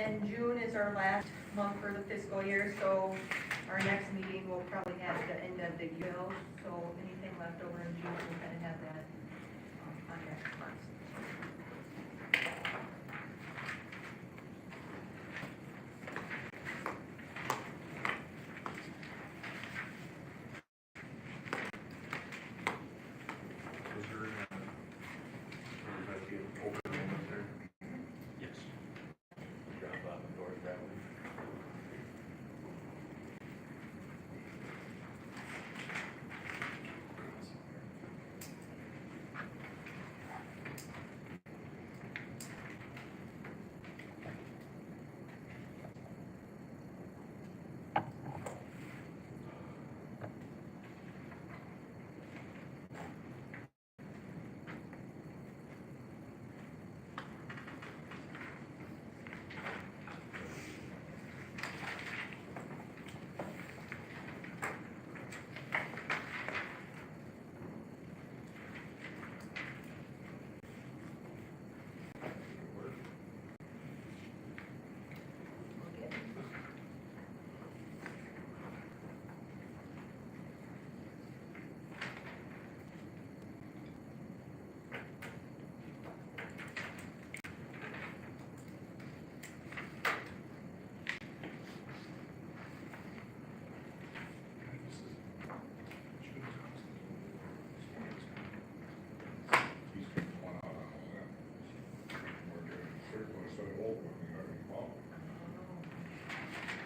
And June is our last month for the fiscal year, so our next meeting will probably have the end of the year. So anything left over in June, we'll kind of have that on next month. Was there, open moment there? Yes. Drop off the door that way.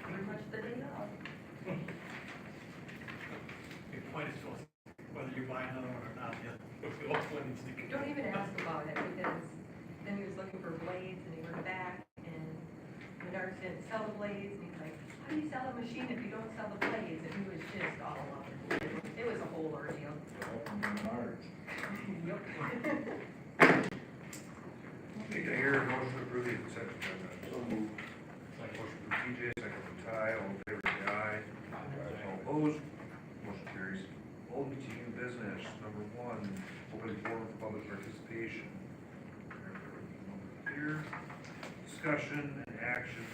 Pretty much the day of. The point is, whether you buy another one or not, the old one needs to go. Don't even ask about it, because then he was looking for blades and he went back and Menards didn't sell the blades and he's like, how do you sell a machine if you don't sell the blades? And he was just all up. It was a whole ordeal. Yep. Okay, can I hear a motion to approve the consent agenda? So moved. Motion from TJ, second from Ty, all in favor, say aye. All opposed, motion carries. Old BTU business, number one, open forum for public participation. Here, discussion and action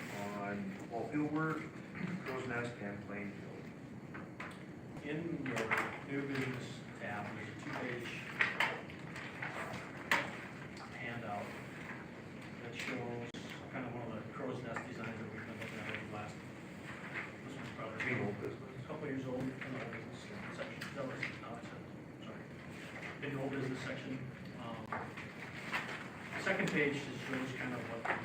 on football field work, Crow's Nest and Plainfield. In your new business tab, there's a two-page handout that shows kind of one of the crow's nest designs that we've been looking at over the last, this one's probably Being old business. a couple years old, in the old business section, no, it's not, sorry. In the old business section, the second page just shows kind of what the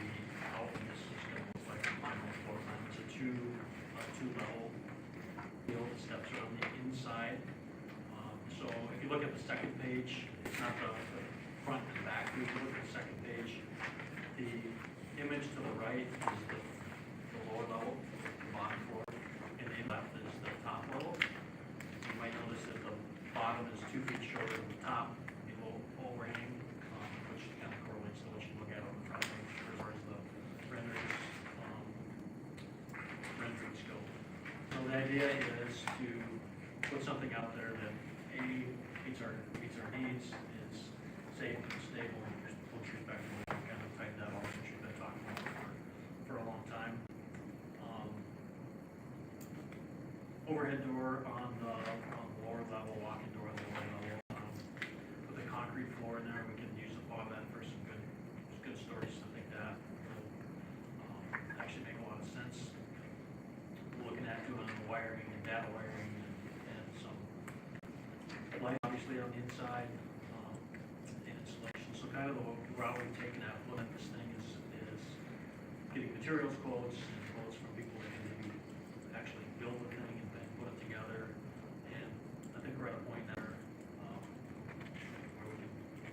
out of this is gonna look like on the floor plan. It's a two-level deal, the steps are on the inside. So if you look at the second page, it's not the front and back view. If you look at the second page, the image to the right is the lower level, the bottom floor, and the left is the top level. You might notice that the bottom is 2 feet shorter than the top, the little overhang, which kind of correlates to what you look at on the front page as far as the rendering scope. So the idea is to put something out there that meets our needs, is safe and stable, and looks respectable, and kind of tighten that all, which we've been talking about for a long time. Overhead door on the lower level, walk-in door on the lower level, with a concrete floor in there. We can use the fall that for some good storage, stuff like that. Actually make a lot of sense. We're looking at doing wiring and data wiring and some light obviously on the inside, and installation. So kind of the route we've taken out, looking at this thing is getting materials quotes and quotes from people that can maybe actually build the thing and then put it together. And I think we're at a point now where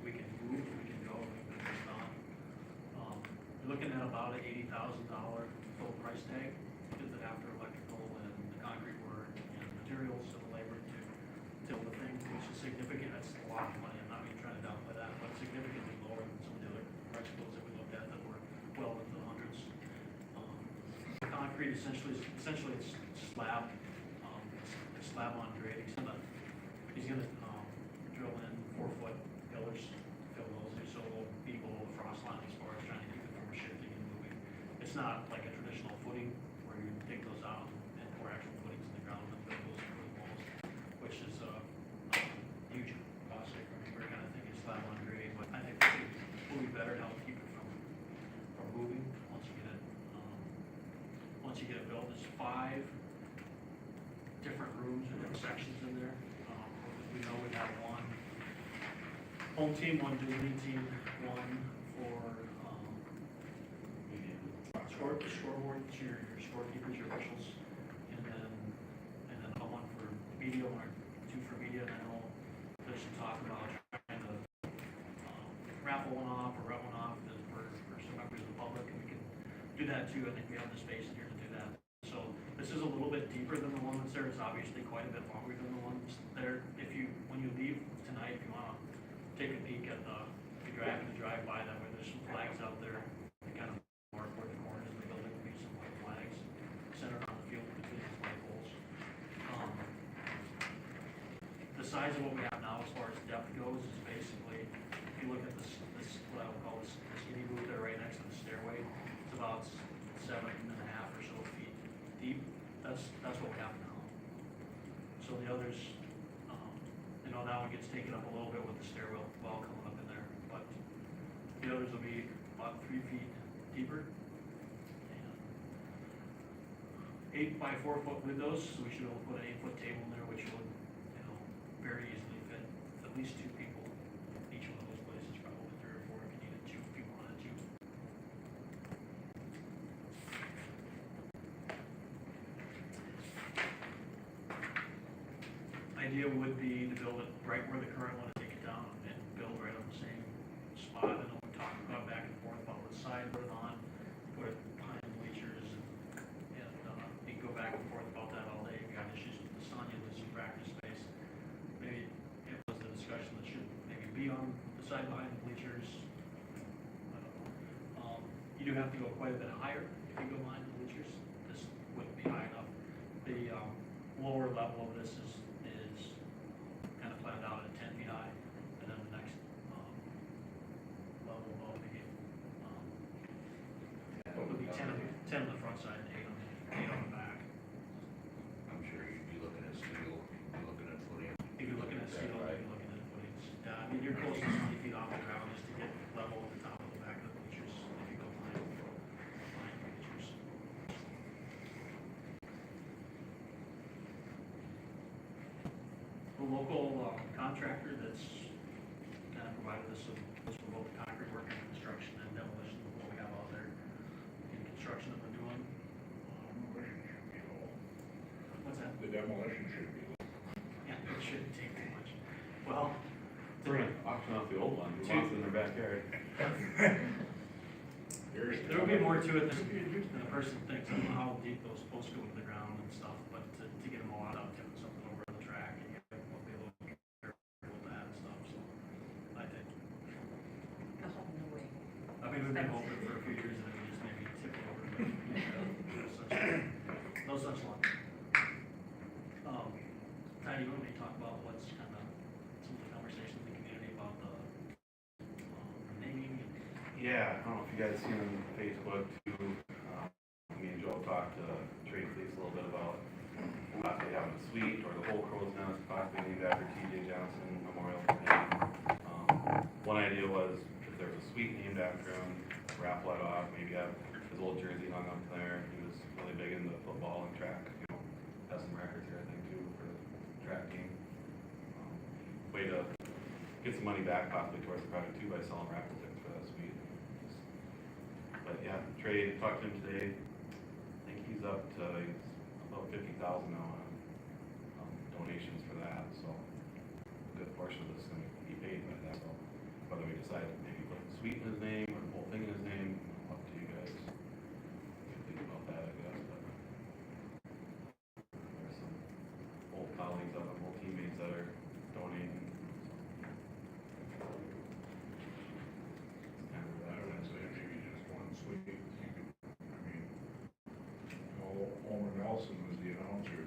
we can move, we can go, we can get on. You're looking at about an $80,000 total price tag, because after electrical and the concrete work and materials and labor to build the thing, which is significant. That's a lot of money. I'm not even trying to downplay that, but significantly lower than some of the other price quotes that we looked at that were well into the hundreds. Concrete essentially it's slab, it's slab on grade. He's gonna drill in 4-foot pillars, fill those, so it'll be below the frost line as far as trying to keep it from shifting and moving. It's it's not like a traditional footing where you take those out and pour actual footings in the ground and build those footing walls, which is a huge cost. I mean, we're kind of thinking slab on grade, but I think it will be better to help keep it from moving once you get it. Once you get it built, there's 5 different rooms or different sections in there. We know we have 1 home team, 1 visiting team, 1 for scoreboard, your scorekeepers, your officials, and then one for media, 1 or 2 for media. And I know there's some talk about trying to raffle one off or rent one off for some members of the public, and we can do that too. I think we have the space in here to do that. So this is a little bit deeper than the one that's there. It's obviously quite a bit longer than the ones there. When you leave tonight, if you wanna take a peek at if you drive by that way, there's some flags out there. They kind of mark where the corners of the building will be, some white flags centered on the field between these light poles. The size of what we have now as far as depth goes is basically, if you look at this what I would call this skinny booth there right next to the stairway, it's about 7.5 or so feet deep. That's what we have now. So the others, that one gets taken up a little bit with the stairwell coming up in there, but the others will be about 3 feet deeper. And 8 by 4 foot windows, so we should be able to put an 8-foot table in there, which would, very easily fit at least 2 people. Each one of those places, probably 3 or 4 if you needed to, if you wanted to. Idea would be to build it right where the current one is, take it down and build right on the same spot. And we talked about back and forth about what side put it on, put it behind the bleachers, and we can go back and forth about that all day. We got issues with the sun, you lose some practice space. Maybe it was the discussion that should maybe be on the side behind the bleachers. I don't know. You do have to go quite a bit higher if you go behind the bleachers. This wouldn't be high enough. The lower level of this is kind of planned out at 10 feet high, and then the next level above would be 10 on the front side and 8 on the back. I'm sure you'd be looking at steel, you'd be looking at footing. If you're looking at steel, Right. you're looking at footings. Yeah, I mean, you're close to 20 feet off the ground just to get level at the top of the back of the bleachers if you go behind the bleachers. The local contractor that's kind of provided us for both concrete work and construction and demolition of what we have out there in construction that we're doing. Demolition should be low. What's that? The demolition should be low. Yeah, it shouldn't take too much. Well, We're gonna auction off the old one, who wants it in their backyard? there will be more to it than a person thinks. I don't know how deep those posts go into the ground and stuff, but to get them all out, tipping something over on the track, and you won't be able to be careful with that and stuff, so I think. No way. I mean, we've been hoping for a few years that it would just maybe tip over, but no such luck. Ty, you want me to talk about what's kind of some of the conversations in the community about the naming and Yeah, I don't know if you guys seen on Facebook too, me and Joe talked to Trade Fleece a little bit about possibly having a suite or the whole crow's nest possibly named after T.J. Johnson Memorial Committee. One idea was if there was a suite named after him, raffle it off, maybe have his old jersey hung up there. He was really big into football and track, has some records here I think too for the track team. Way to get some money back possibly towards the project too by selling raffle tickets for that suite. But yeah, Trey, talked to him today. I think he's up to about 50,000 now on donations for that. So a good portion of this is going to be paid by that. So whether we decide to maybe put the suite in his name or the whole thing in his name, up to you guys. Think about that, I guess. But there's some old colleagues of him, old teammates that are donating. I would say maybe just one suite. Homer Nelson was the announcer.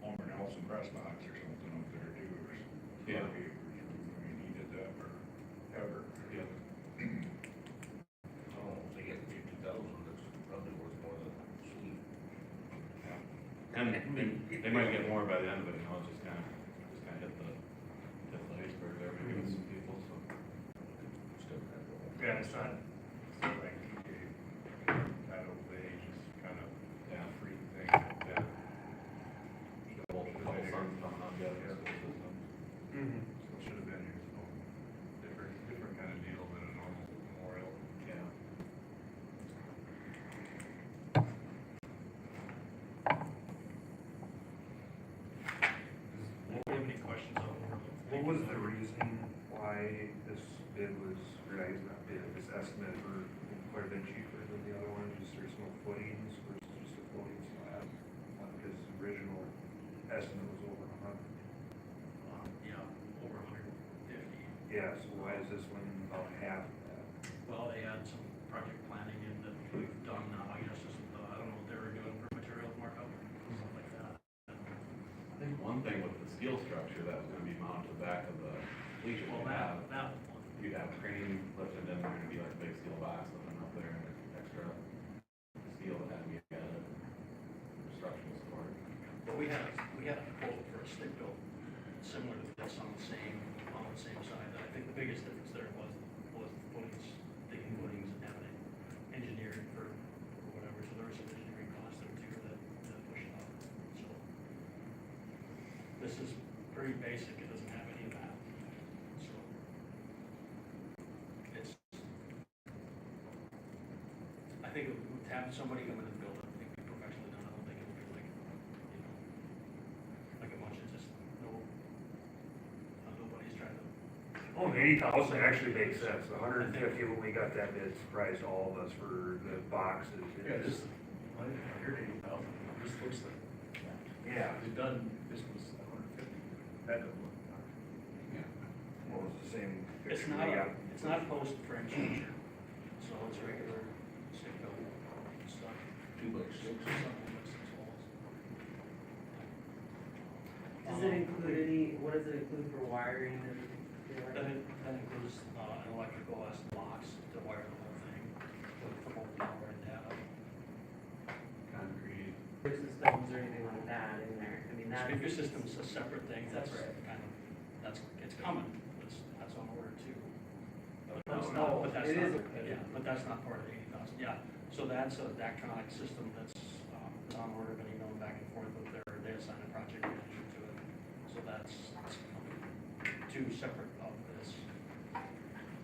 Homer Nelson press box or something up there too, or Yeah. he did that forever. Yeah. Oh, they get 50,000 And they might get more by the end of it, you know, it's just kind of hit the iceberg there, maybe with some people, so. Still kind of. Yeah, it's not like TJ, kind of way, just kind of Yeah, free thing. yeah. Couple suns coming up, yeah, the school system. Mm-hmm. Should have been here, so different kind of deal than a normal memorial. Yeah. If you have any questions, I'll. What was the reasoning why this bid was, or I guess not bid, this estimate were quite a bit cheaper than the other one, just there's no footings versus just a floating slab? Because the original estimate was over Yeah, over 150. Yeah, so why is this one about half of that? Well, they had some project planning in that we've done now, I guess, just, I don't know what they were doing for materials markup, stuff like that. I think one thing with the steel structure that was gonna be mounted to the back of the bleacher, Well, that one. you'd have crane lifted in there, it'd be like a big steel box lifting up there, and extra steel that had to be added for structural support. But we had a quote for a stick built, similar to this on the same side. I think the biggest difference there was footings, digging footings and having it engineered for whatever, so there was some engineering costs there too that pushed it up, so. This is pretty basic, it doesn't have any of that, so. It's, I think to have somebody come in and build it, I think it'd be professionally done, I don't think it would be like, you know, like a bunch of just, nobody's trying to. Oh, 80,000 actually makes sense, the 150 when we got that bid surprised all of us for the boxes. Yeah, just, I heard 80,000, this looks like, Yeah, it done, this was 150, that doesn't look. what was the same It's picture not, we got? it's not post frame structure, so it's regular stick built stuff. 2x6. Something like 6 walls. Does it include any, what does it include for wiring and? That includes, an electrical S box to wire the whole thing, for both power and data. Concrete, Systems or anything like that in there, I mean, that's. Speaker system's a separate thing, that's Separate. kind of, it's coming, that's on order too. But Oh, that's not, but that's it not, is. yeah, but that's not part of the 80,000, yeah. So that's a Daktronic system that's, on order, been emailing back and forth with their, they assigned a project manager to it. So that's coming, two separate of this.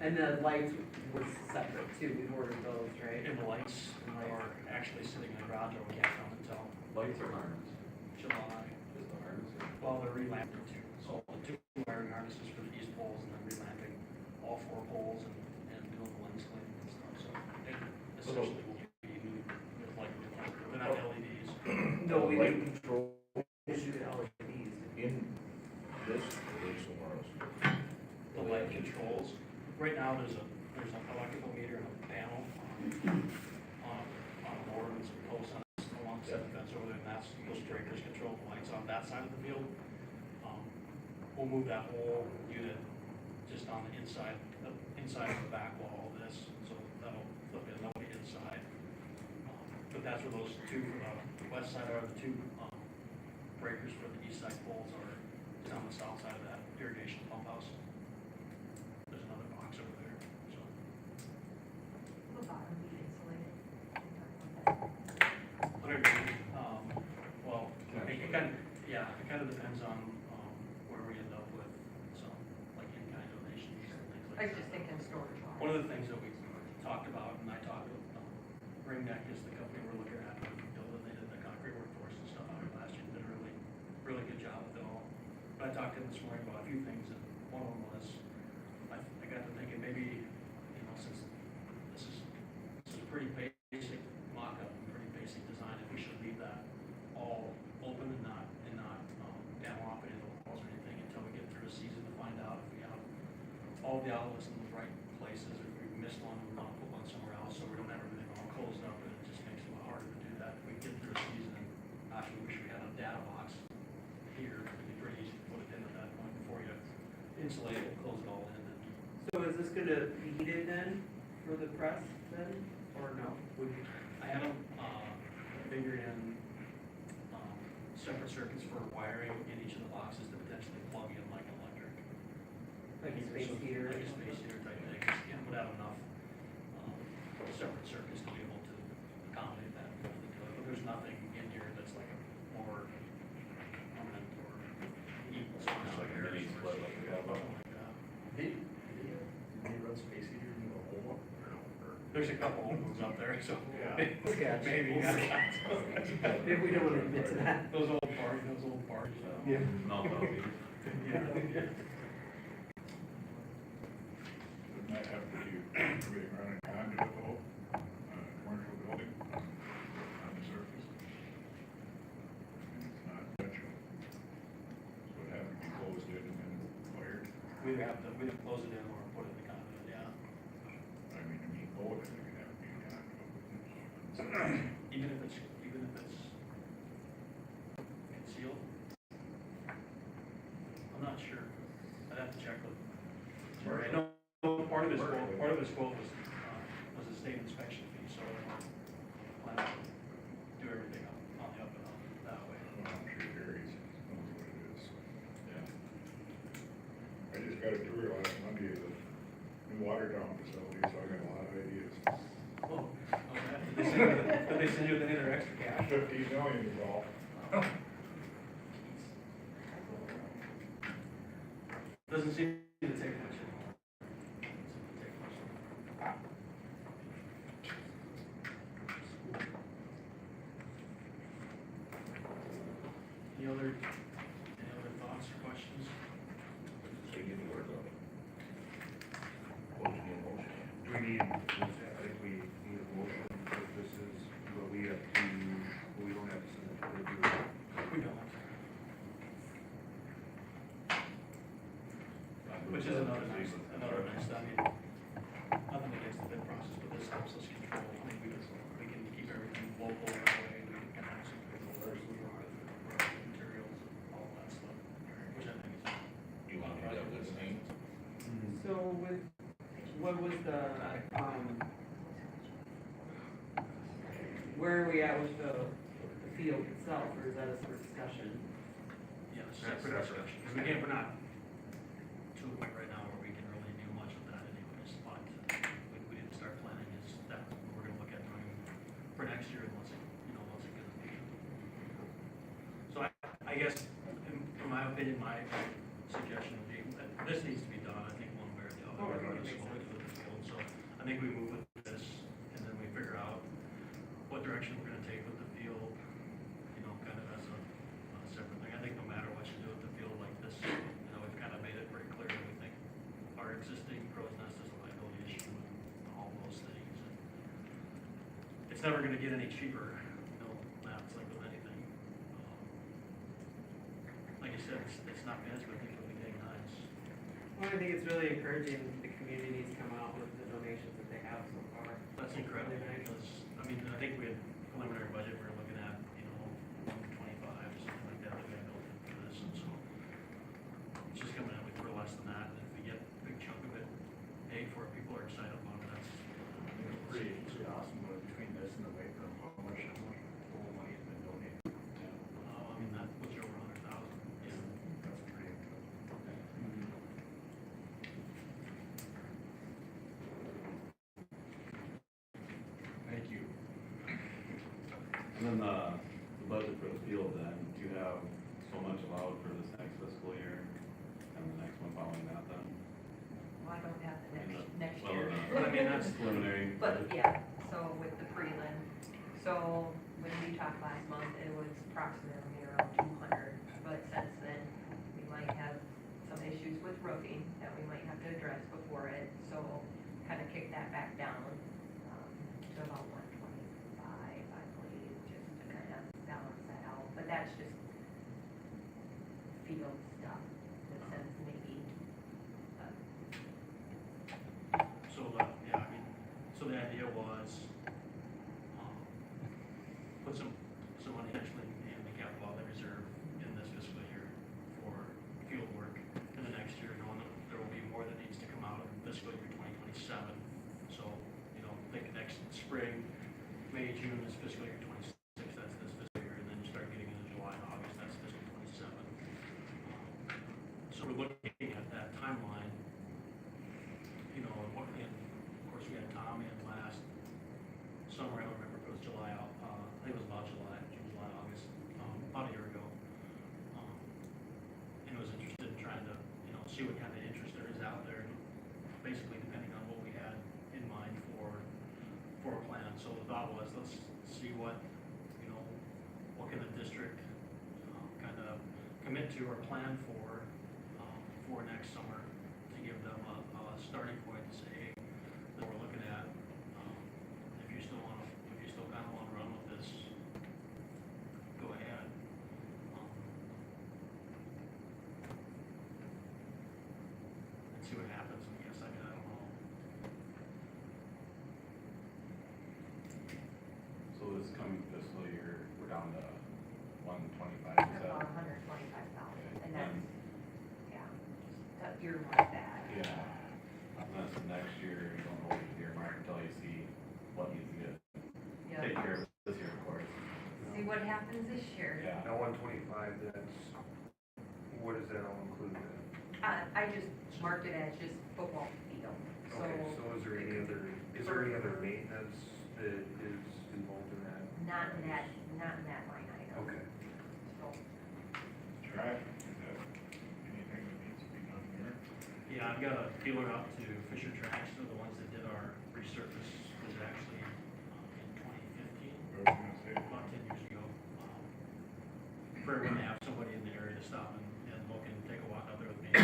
And the lights was separate too, we've ordered those, right? And the lights are actually sitting in the garage, or we can't come until lights or harness, July. just the harness, or? Well, they're relamping too, so the 2 wiring harnesses for the east poles and then relamping all 4 poles and doing the lens cleaning and stuff, so it essentially will be with like, they're not LEDs. No, we Light didn't control issue LEDs. in this, or somewhere else. The light controls, right now, there's an electrical meter and a panel on a board and some posts on it alongside the fence over there, and that's, those breakers control the lights on that side of the field. We'll move that whole unit just on the inside of the back wall of this, so that'll flip in, that'll be inside. But that's where those 2 for the west side are, the 2 breakers for the east side poles are on the south side of that irrigation pump house. There's another box over there, so. The bottom be insulated. Underneath, well, it kind of depends on, where we end up with some, like in-kind donations and things I like was just that. thinking storage. One of the things that we talked about, and I talked with, Ring Neck is the company we're looking at, building, they did the concrete workforce and stuff out here last year, did a really good job with it all. But I talked to him this morning about a few things, and one of them was, I got to thinking, maybe, you know, since this is a pretty basic mock-up, and pretty basic design, if we should leave that all open and not dam off any of the walls or anything until we get through the season to find out if we have all the outlets in the right places, or if we missed one, we want to put one somewhere else, so we don't have everything all closed up, and it just makes it a lot harder to do that. If we get through a season, and actually wish we had a data box here, it'd be pretty easy to put it in at that point before you insulate it, close it all in, and So is this gonna be heated then for the press then, or no? I haven't, figured in, separate circuits for wiring in each of the boxes to potentially plug in like an electric. Like a space So, heater. Like a space heater type thing, and would have enough, separate circuits to be able to accommodate that. But there's nothing in here that's like a more permanent or equal. Just like a mini split like we have up. Something like that. Did they run space heater in the hole? There's a couple old ones up there, so. Yeah. Sketch. Maybe. If we don't wanna admit to that. Those old parts. Yeah. No, no, Yeah. Wouldn't that have to do, everything running conduit though, commercial building, on the surface? And it's not touchable. So it'd have to be closed in and then wired. We'd have to close it in or put it in the conduit, yeah. I mean, to meet both, I think it'd have to be conduit. Even if it's concealed? I'm not sure. I'd have to check with. I know part of his quote was a state inspection fee, so I'll have to do everything on the up and up that way. Well, I'm sure Gary's knows what it is, so, yeah. I just got a tour last Monday of the new water town facility, so I got a lot of ideas. Oh, okay. Did they send you with any other extra cash? 15 million is all. Doesn't seem to take much anymore. Doesn't seem to take much. Any other thoughts or questions? So you get the word out. Motion, motion. Do we need, I think we need a motion, if this is what we have to, we don't have to send it to the review. We don't. Which is another nice, I mean, nothing against the bid process, but this helps us control, I think we can keep everything local in that way, we can have some controllers, materials, all that stuff, which I think is. You want to do that with me? So with, what was the, where are we at with the field itself, or is that a separate discussion? Yeah, That's separate separate. discussion, because we're not to a point right now where we can really do much with that anyways, but we didn't start planning is that we're gonna look at doing for next year, and what's it gonna be. So I guess, in my opinion, my suggestion would be, that this needs to be done, I think, one way or the other. Oh, it regardless makes of what we sense. do with the field. So I think we move with this, and then we figure out what direction we're gonna take with the field, kind of as a separate thing. I think no matter what you do with the field like this, we've kind of made it very clear that we think our existing crow's nest is a liability issue and all those things. And it's never gonna get any cheaper, that's like with anything. Like you said, it's not management, I think it'll be getting nice. Well, I think it's really encouraging the communities come out with the donations that they have so far. That's incredible, Really nice. because, I think we had preliminary budget, we were looking at, 125, something like that, we got built in for this, and so it's just coming out for less than that, and if we get a big chunk of it paid for, people are excited about it, that's. Pretty awesome, but between this and the weight room, how much total money has been donated? That was over 100,000, yeah. That's pretty good. Thank you. And then the budget for the field then, do you have so much allowed for this next fiscal year and the next one following that then? Well, I don't have the next Well, year. that's preliminary. But, yeah, so with the prelim, so when we talked last month, it was approximately around 200. But since then, we might have some issues with roofing that we might have to address before it, so kind of kick that back down to about 125, I believe, just to kind of balance that out. But that's just field stuff, in the sense maybe, So, so the idea was, put some money actually in the capital outlay reserve in this fiscal year for field work. And the next year, knowing that there will be more that needs to come out of fiscal year 2027. So, think next spring, May, June is fiscal year 26, that's this fiscal year, and then you start getting into July and August, so the thought was, let's see what, you know, what can the district, kind of commit to or plan for next summer, to give them a starting point to say, hey, that we're looking at, if you still kind of want to run with this, go ahead. And see what happens, I guess, I don't know. So this coming fiscal year, we're down to 125, is that? About $125,000, and that's, yeah, that earmark that. Yeah. And that's next year, you don't know what you earmark until you see what needs to get Yeah. taken care of this year, of course. See what happens this year. Yeah. Now, 125, that's, what does that all include then? I just marked it as just football field, so. Okay, so is there any other maintenance that is involved in that? Not in that line item. Okay. So, Track, is that anything that needs to be done here? Yeah, I've got a feeler out to Fisher Tracks, they're the ones that did our resurface, was actually in 2015, I was gonna say, about 10 years ago. For when they have somebody in the area to stop and look and take a walk out there with me,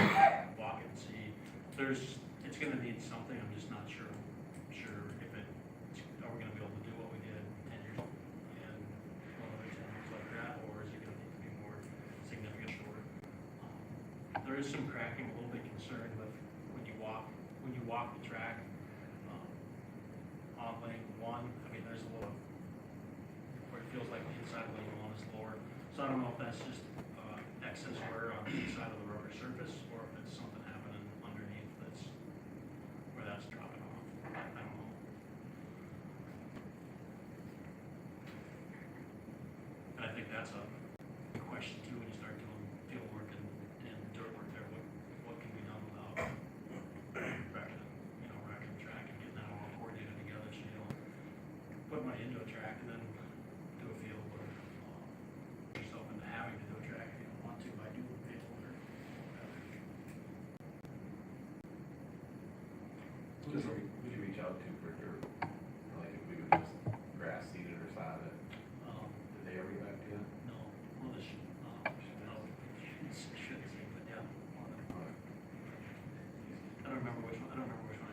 walk and see. It's gonna need something, I'm just not sure if are we gonna be able to do what we did 10 years ago and one of those things like that, or is it gonna need to be more significant short? There is some cracking, a little bit concerned with when you walk the track, on lane one, I mean, there's a little, where it feels like the inside of lane one is lower. So I don't know if that's just, excess wear on the inside of the rubber surface, or if it's something happening underneath where that's dropping off. I don't know. And I think that's a good question too, when you start doing field work and dirt work there, what can be done without wrecking the track and getting that all coordinated together, so you don't put money into a track and then do a field or, yourself into having to do a track if you don't want to by doing field work. Would you reach out to for dirt? Like if we would just grass seed it or sod it, did they ever get back to you? No, well, this, no, it should say, but yeah. I don't remember which one I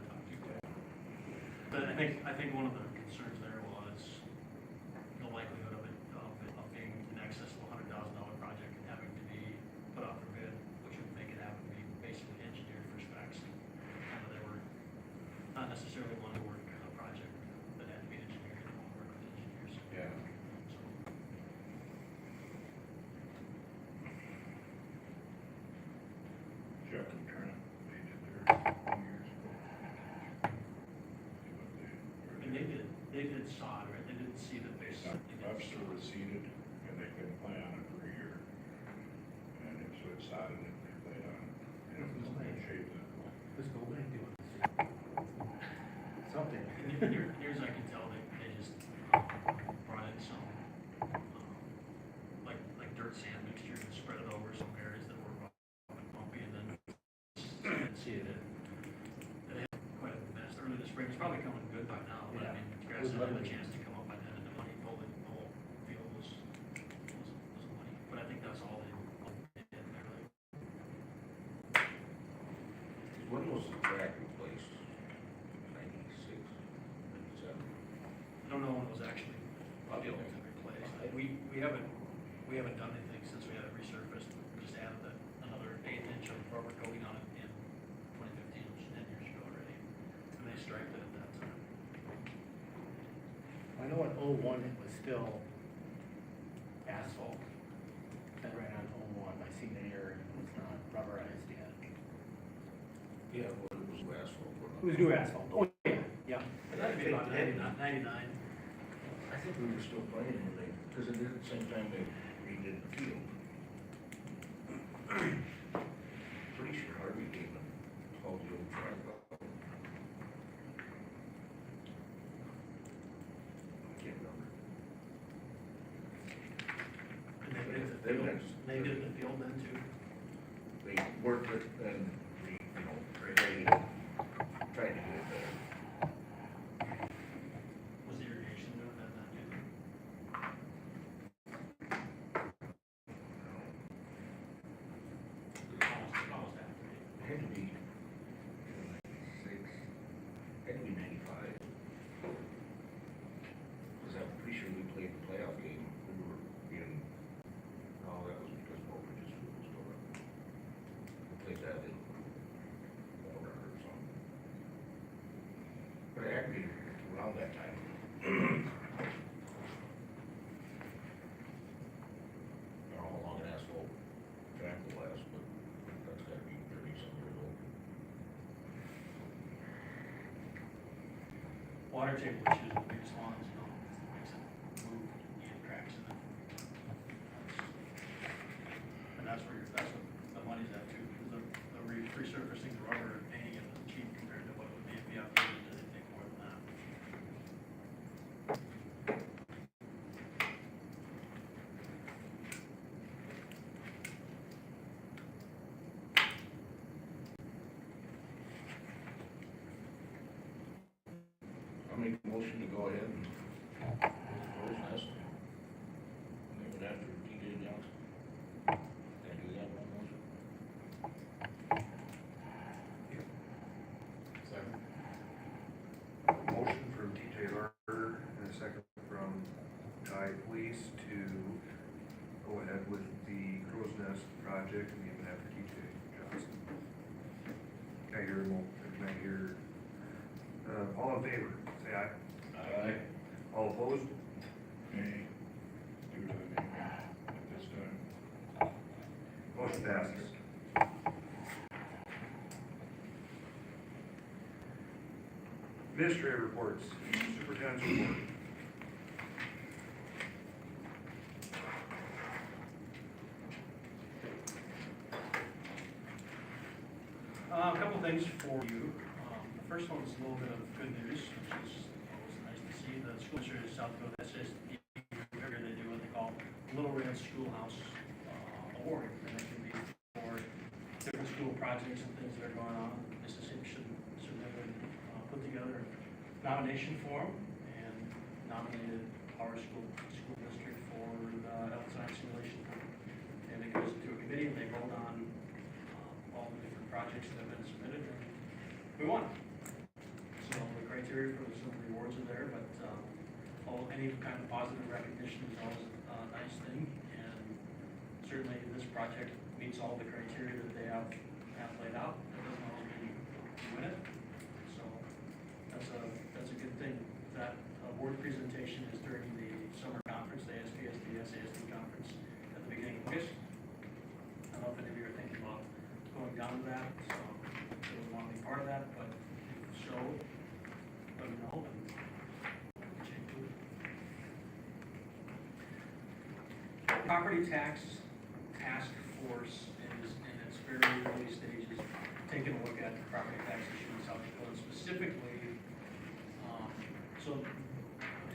talked to. But I think one of the concerns there was the likelihood of being in excess of $100,000 project and having to be put out for bid, which would make it have to be basically engineered for specs. They were not necessarily want to work on a project that had to be engineered, and want to work with engineers. Yeah. So, Chuck and Trent, they did theirs 2 years ago. See what and they did sod, right? They didn't see the base. Webster was seeded, and they couldn't play on it for a year. And if so it sodded it, they played on it, and it was in good shape then. Let's go back to it. Something. Here's I can tell they just brought in some, like dirt sand mixture and spread it over some areas that were rough and bumpy, and then didn't see it. They had quite a mess early this spring. It's probably coming good by now, but I mean, grass had a chance to come up by then, and the money pulled it, the whole field was money. But I think that's all they did really. When was the track replaced? 96, 97? I don't know when it was actually replaced. We haven't done anything since we had it resurfaced. We just added another 1/8 inch of rubber coating on it in 2015, which is 10 years ago already. And they striped it at that time. I know in '01 it was still asphalt. That ran on '01, I seen it here, and it was not rubberized yet. Yeah, well, it was asphalt. It was new asphalt, oh, yeah. That'd be about 99. I think we were still playing when they, because it did at the same time they redid the field. Pretty sure Harvey came and hauled the old track up. I can't remember. And they did the They field, next- they did the field then too. They worked it and, tried to do it better. Was the irrigation that time. I don't know how long an asphalt track will last, but that's gotta be 30-some years old. Water table issues with big swans, you know, makes it move, you get cracks in it. And that's where that's what the money's at too, because the resurfacing the rubber and painting it is cheap compared to what it would be if you upgraded to anything more than that. I'll make a motion to go ahead and close nest. Name it after TJ Johnson. Can I do that one motion? Second. Motion from TJ Harder and a second from Ty Police to go ahead with the Crow's Nest project and name it after TJ Johnson. Can I hear, can I hear, all in favor, say aye. Aye. All opposed? Nay, due to the name at this time. Motion passes. Administrative reports, superintendent's report. A couple things for you. The first one is a little bit of good news, which is always nice to see. The school district of South Dakota SSD, every year they do what they call Little Red Schoolhouse Award. And it can be for different school projects and things that are going on. Mississippi should have put together a nomination form and nominated our school district for the health science simulation. And it goes to a committee and they vote on all the different projects that have been submitted, and we won. So the criteria for some rewards are there, but any kind of positive recognition is always a nice thing, and certainly this project meets all the criteria that they have laid out. That doesn't always mean you win it, so that's a good thing. That award presentation is during the summer conference, the ASPSD SASD conference at the beginning of August. I don't know if any of you are thinking about going down to that, so if you want to be part of that, but if so, let me know and check it. Property tax task force is in its very early stages, taking a look at the property tax issue in South Dakota specifically. So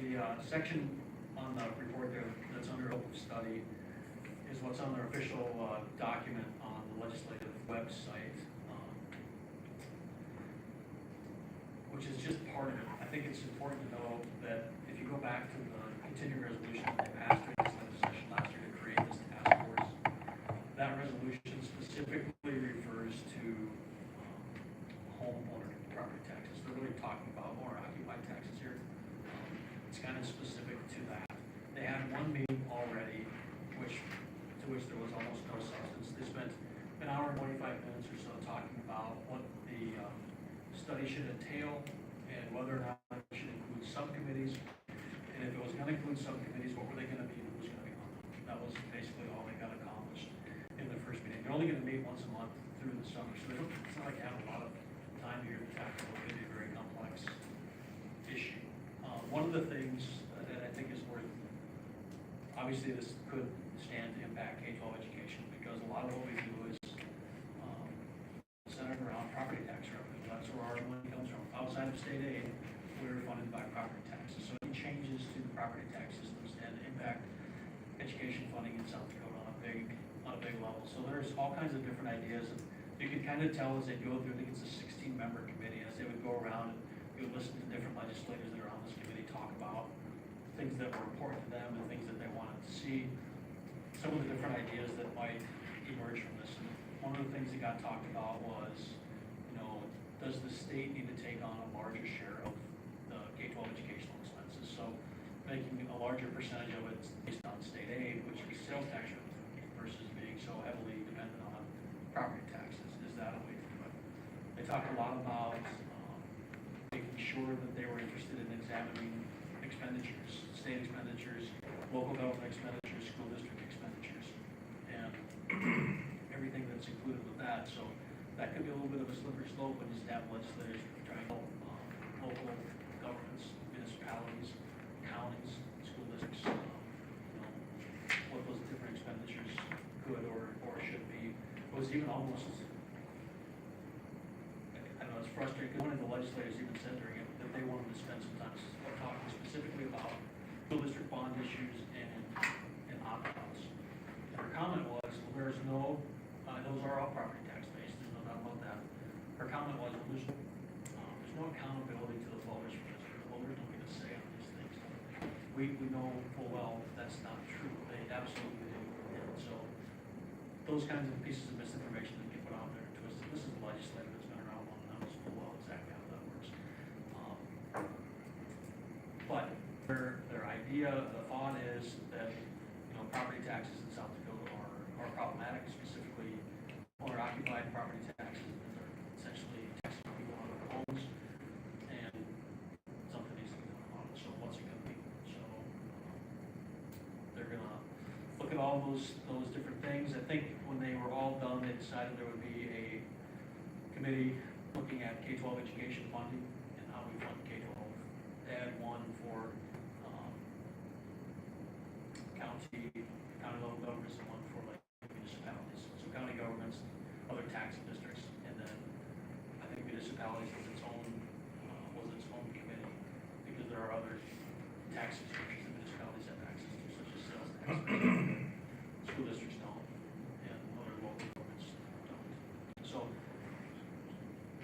the section on the report there that's under open study is what's on their official document on the legislative website, which is just part of it. I think it's important to know that if you go back to the continuing resolution that they passed during this legislative session last year to create this task force, that resolution specifically refers to homeowner property taxes. They're really talking about owner occupied taxes here. It's kind of specific to that. They had one meeting already, to which there was almost no substance. They spent an hour and 25 minutes or so talking about what the study should entail and whether or not it should include subcommittees. And if it was going to include subcommittees, what were they going to be and who was going to be on them? That was basically all they got accomplished in the first meeting. They're only going to meet once a month through the summer, so it's not like they have a lot of time here to tackle what could be a very complex issue. One of the things that I think is worth, obviously this could stand to impact K-12 education because a lot of what we do is centered around property tax revenue. That's where our money comes from. Outside of state aid, we're funded by property taxes. So any changes to the property tax systems tend to impact education funding in South Dakota on a big level. So there's all kinds of different ideas. And you can kind of tell as they go through, I think it's a 16-member committee, as they would go around and you would listen to different legislators that are on this committee talk about things that were important to them and things that they wanted to see, some of the different ideas that might emerge from this. And one of the things that got talked about was, does the state need to take on a larger share of the K-12 educational expenses? So making a larger percentage of it based on state aid, which is sales tax revenue, versus being so heavily dependent on property taxes. Is that a way to do it? They talked a lot about making sure that they were interested in examining expenditures, state expenditures, local government expenditures, school district expenditures, and everything that's included with that. So that could be a little bit of a slippery slope when you have legislators trying to help local governments, municipalities, counties, school districts, what those different expenditures could or should be. It was even almost, I know it's frustrating, because one of the legislators even said during it that they wanted to spend some time talking specifically about school district bond issues and opt-outs. Her comment was, well, there's no, those are all property tax based, there's no doubt about that. Her comment was, well, there's no accountability to the voters for this. The voters don't get a say on these things. We know full well that's not true. They absolutely do. And so those kinds of pieces of misinformation that get put out there and twisted. This is a legislator that's been around long enough, knows full well exactly how that works. But their idea, the thought is that, property taxes in South Dakota are problematic, specifically owner-occupied property taxes that are essentially taxing people on their homes, and something needs to be done about it. So what's it gonna be? So they're gonna look at all those different things. I think when they were all done, they decided there would be a committee looking at K-12 education funding and how we fund K-12. They had one for county level governments and one for like municipalities. So county governments, other taxing districts, and then I think municipalities was its own committee, because there are other tax districts that municipalities have access to, such as sales tax. School districts don't, and other local governments don't. So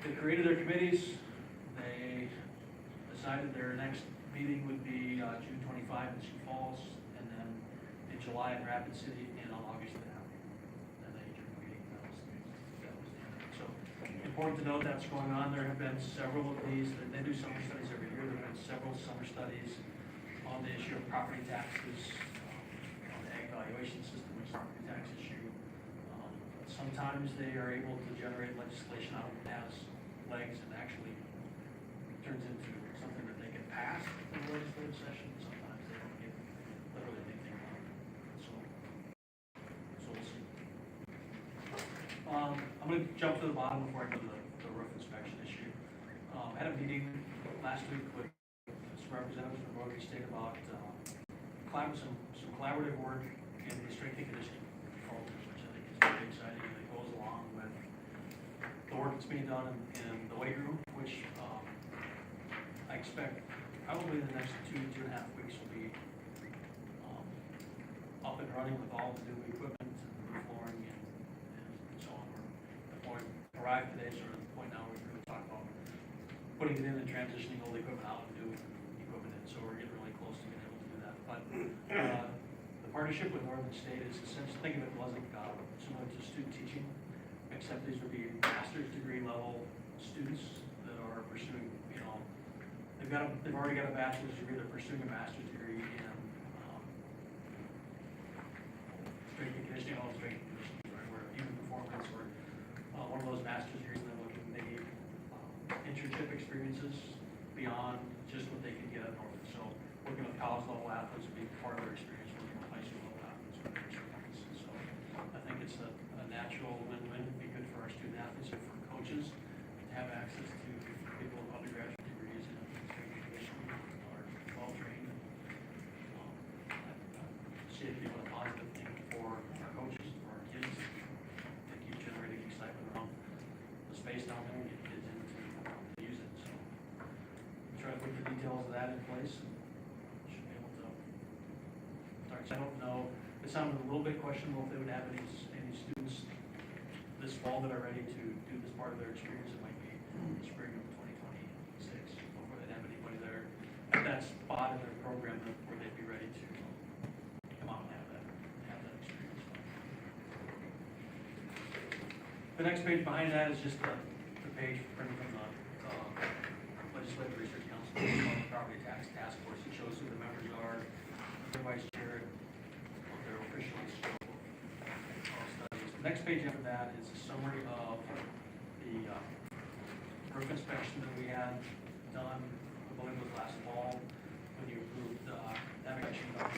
they created their committees. They decided their next meeting would be June 25 in Sioux Falls, and then in July in Rapid City, and on August 10th. And they adjourned the meeting. That was the end. So important to note that's going on. There have been several of these. They do summer studies every year. There have been several summer studies on the issue of property taxes, on the ag valuation system, which is a property tax issue. Sometimes they are able to generate legislation out that has legs and actually turns into something that they can pass in the legislative session. Sometimes they don't get literally anything done. So we'll see. I'm going to jump to the bottom before I go to the roof inspection issue. I had a meeting last week with some representatives from Rotary State about some collaborative work in the strength and conditioning programs, which I think is very exciting, and it goes along with the work that's being done in the weight room, which I expect probably the next 2.5 weeks will be up and running with all the new equipment and new flooring and so on. We're at the point, arrived today, sort of the point now where we're going to talk about putting it in and transitioning old equipment out and new equipment in, so we're getting really close to being able to do that. But the partnership with Northern State is essentially, think of it like similar to student teaching, except these would be master's degree level students that are pursuing, they've already got a bachelor's degree, they're pursuing a master's degree in strength and conditioning, all strength and conditioning, right, where human performance, or one of those master's degrees, and they're looking, they need internship experiences beyond just what they can get at Northern. So working with college level athletes would be part of their experience, working with high school level athletes would be their experience. So I think it's a natural win-win. It'd be good for our student athletes and for coaches to have access to people with undergraduate degrees in strength and conditioning, are well trained. I see it being a positive thing for our coaches, for our kids. They keep generating excitement around the space down there and get kids into to use it. So try to put the details of that in place and should be able to start. I don't know, it sounded a little bit questionable if they would have any students this fall that are ready to do this part of their experience. It might be spring of 2026 before they'd have anybody there at that spot in their program where they'd be ready to come out and have that experience. The next page behind that is just the page printed from the Legislative Research Council, the Property Tax Task Force. It shows who the members are, their vice chair, what their official scope of studies. The next page after that is a summary of the roof inspection that we had done, I believe it was last fall, when you approved, that action done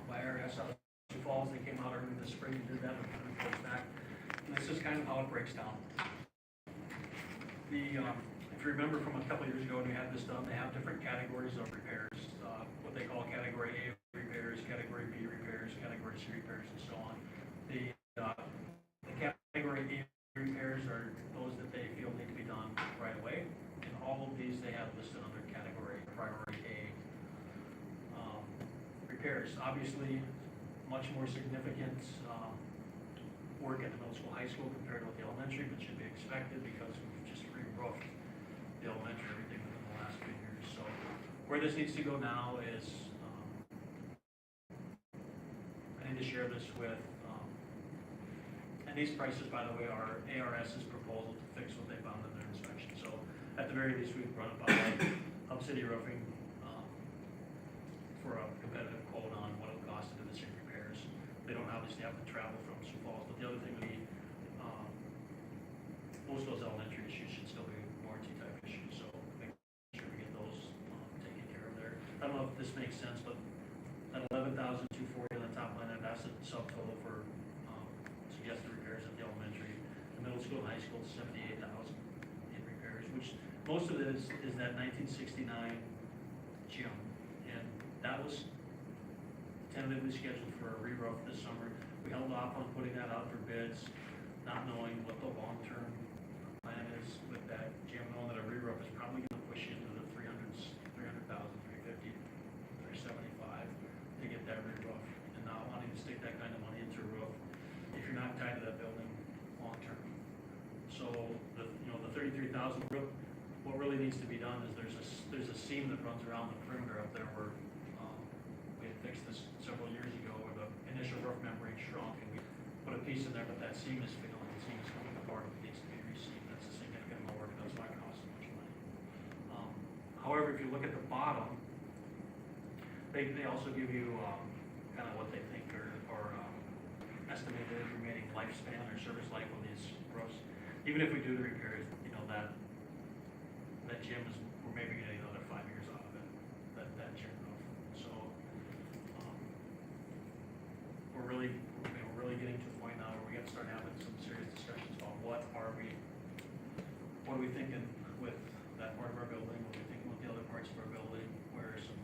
by IRS out of Sioux Falls. They came out early this spring and did that, and kind of goes back. And this is kind of how it breaks down. If you remember from a couple of years ago when we had this done, they have different categories of repairs, what they call category A repairs, category B repairs, category C repairs, and so on. The category A repairs are those that they feel need to be done right away, and all of these they have listed under category priority A. Repairs, obviously, much more significant, work at the middle school, high school compared to the elementary, but should be expected because we've just re-roofed the elementary, everything within the last few years. So where this needs to go now is, I need to share this with, and these prices, by the way, are ARS's proposal to fix what they found in their inspection. So at the very least, we've run it by Hub City Roofing for a competitive quote on what it would cost to do the same repairs. They don't obviously have to travel from Sioux Falls, but the other thing most of those elementary issues should still be warranty type issues, so make sure we get those taken care of there. I don't know if this makes sense, but at $11,240 on the top line, that's a subtotal for suggested repairs at the elementary. The middle school and high school is $78,000 in repairs, which most of it is that 1969 gym, and that was tentatively scheduled for a re-roof this summer. We held off on putting that out for bids, not knowing what the long-term plan is with that gym, knowing that a re-roof is probably gonna push you into the 300,000, 350, 375 to get that re-roof, and not wanting to stick that kind of money into a roof if you're not tied to that building long-term. So the 33,000 roof, what really needs to be done is there's a seam that runs around the perimeter up there where we had fixed this several years ago where the initial roof membrane shrunk, and we put a piece in there, but that seam is failing, the seam is coming apart, it needs to be reseamed. That's a significant amount of work, that's why it costs so much money. However, if you look at the bottom, they also give you kind of what they think or estimated remaining lifespan or service life of these roofs. Even if we do the repairs, that gym is, we're maybe getting another 5 years out of it, that gym roof. So we're really getting to the point now where we got to start having some serious discussions about what are we thinking with that part of our building, what are we thinking with the other parts of our building, where some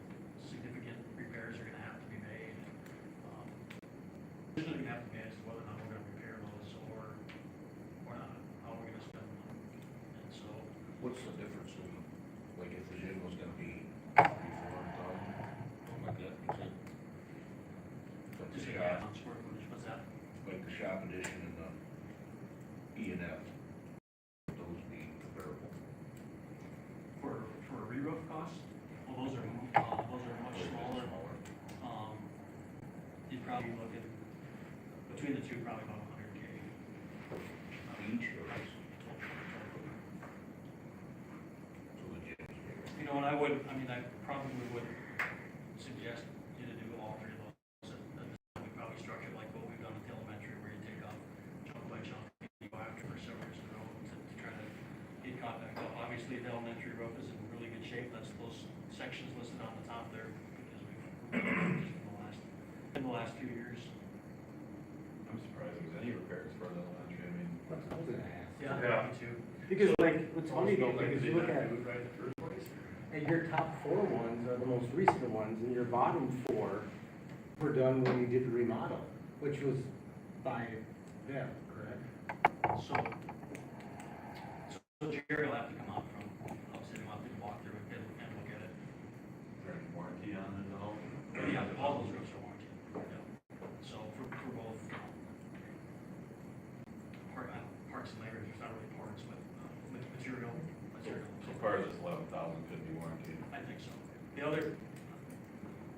significant repairs are gonna have to be made. Decision we have to make is whether or not we're gonna repair those or not, how we're gonna spend money. And so, What's the difference in, like, if the gym was gonna be $3,000-$4,000, something like that, you said? But the just a shop, on square footage, what's that? like the shop edition and the E&F, would those be comparable? For a re-roof cost, well, those are much smaller. You'd probably look at, between the two, probably about $100K. Each or is? So the gym's bigger. You know, and I probably would suggest you to do all three of those. And we probably structure like what we've done at the elementary, where you take off chunk by chunk, you go after for several years in a row to try to get caught back up. Obviously, the elementary roof is in really good shape. That's those sections listed on the top there, because we've in the last few years. I'm surprised there's any repairs for the elementary, I mean. That's what I was gonna ask. Yeah. Me too. Because like, it's funny though, because you look at, and your top 4 ones are the most recent ones, and your bottom 4 were done when you did the remodel, which was by them, correct? So Jerry will have to come out from, obviously, he'll have to walk through and look at it. Is there any warranty on it at all? Yeah, all those roofs are warranted. Yeah. So for both, parts and labor, there's not really parts, but material. So far as this 11,000 could be warranted. I think so. The other,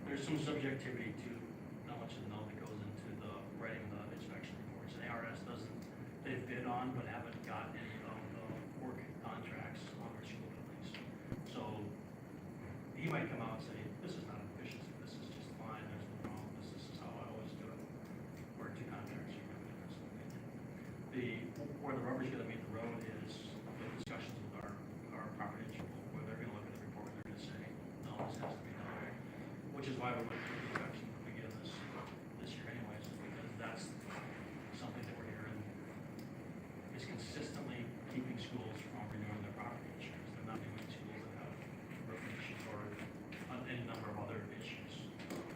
there's some subjectivity to how much of the know that goes into the writing of the inspection reports. And ARS doesn't, they've bid on, but haven't got any of the work contracts on our school buildings. So he might come out and say, this is not an efficiency, this is just fine, there's no problem, this is how I always do it. Where 2 contracts are going to difference in opinion. Where the rubber's gonna meet the road is the discussions with our property engineer which is why we went through the inspection again this year anyways, because that's something that we're hearing is consistently keeping schools from renewing their property insurance. They're not doing schools that have roof issues or any number of other issues. We'll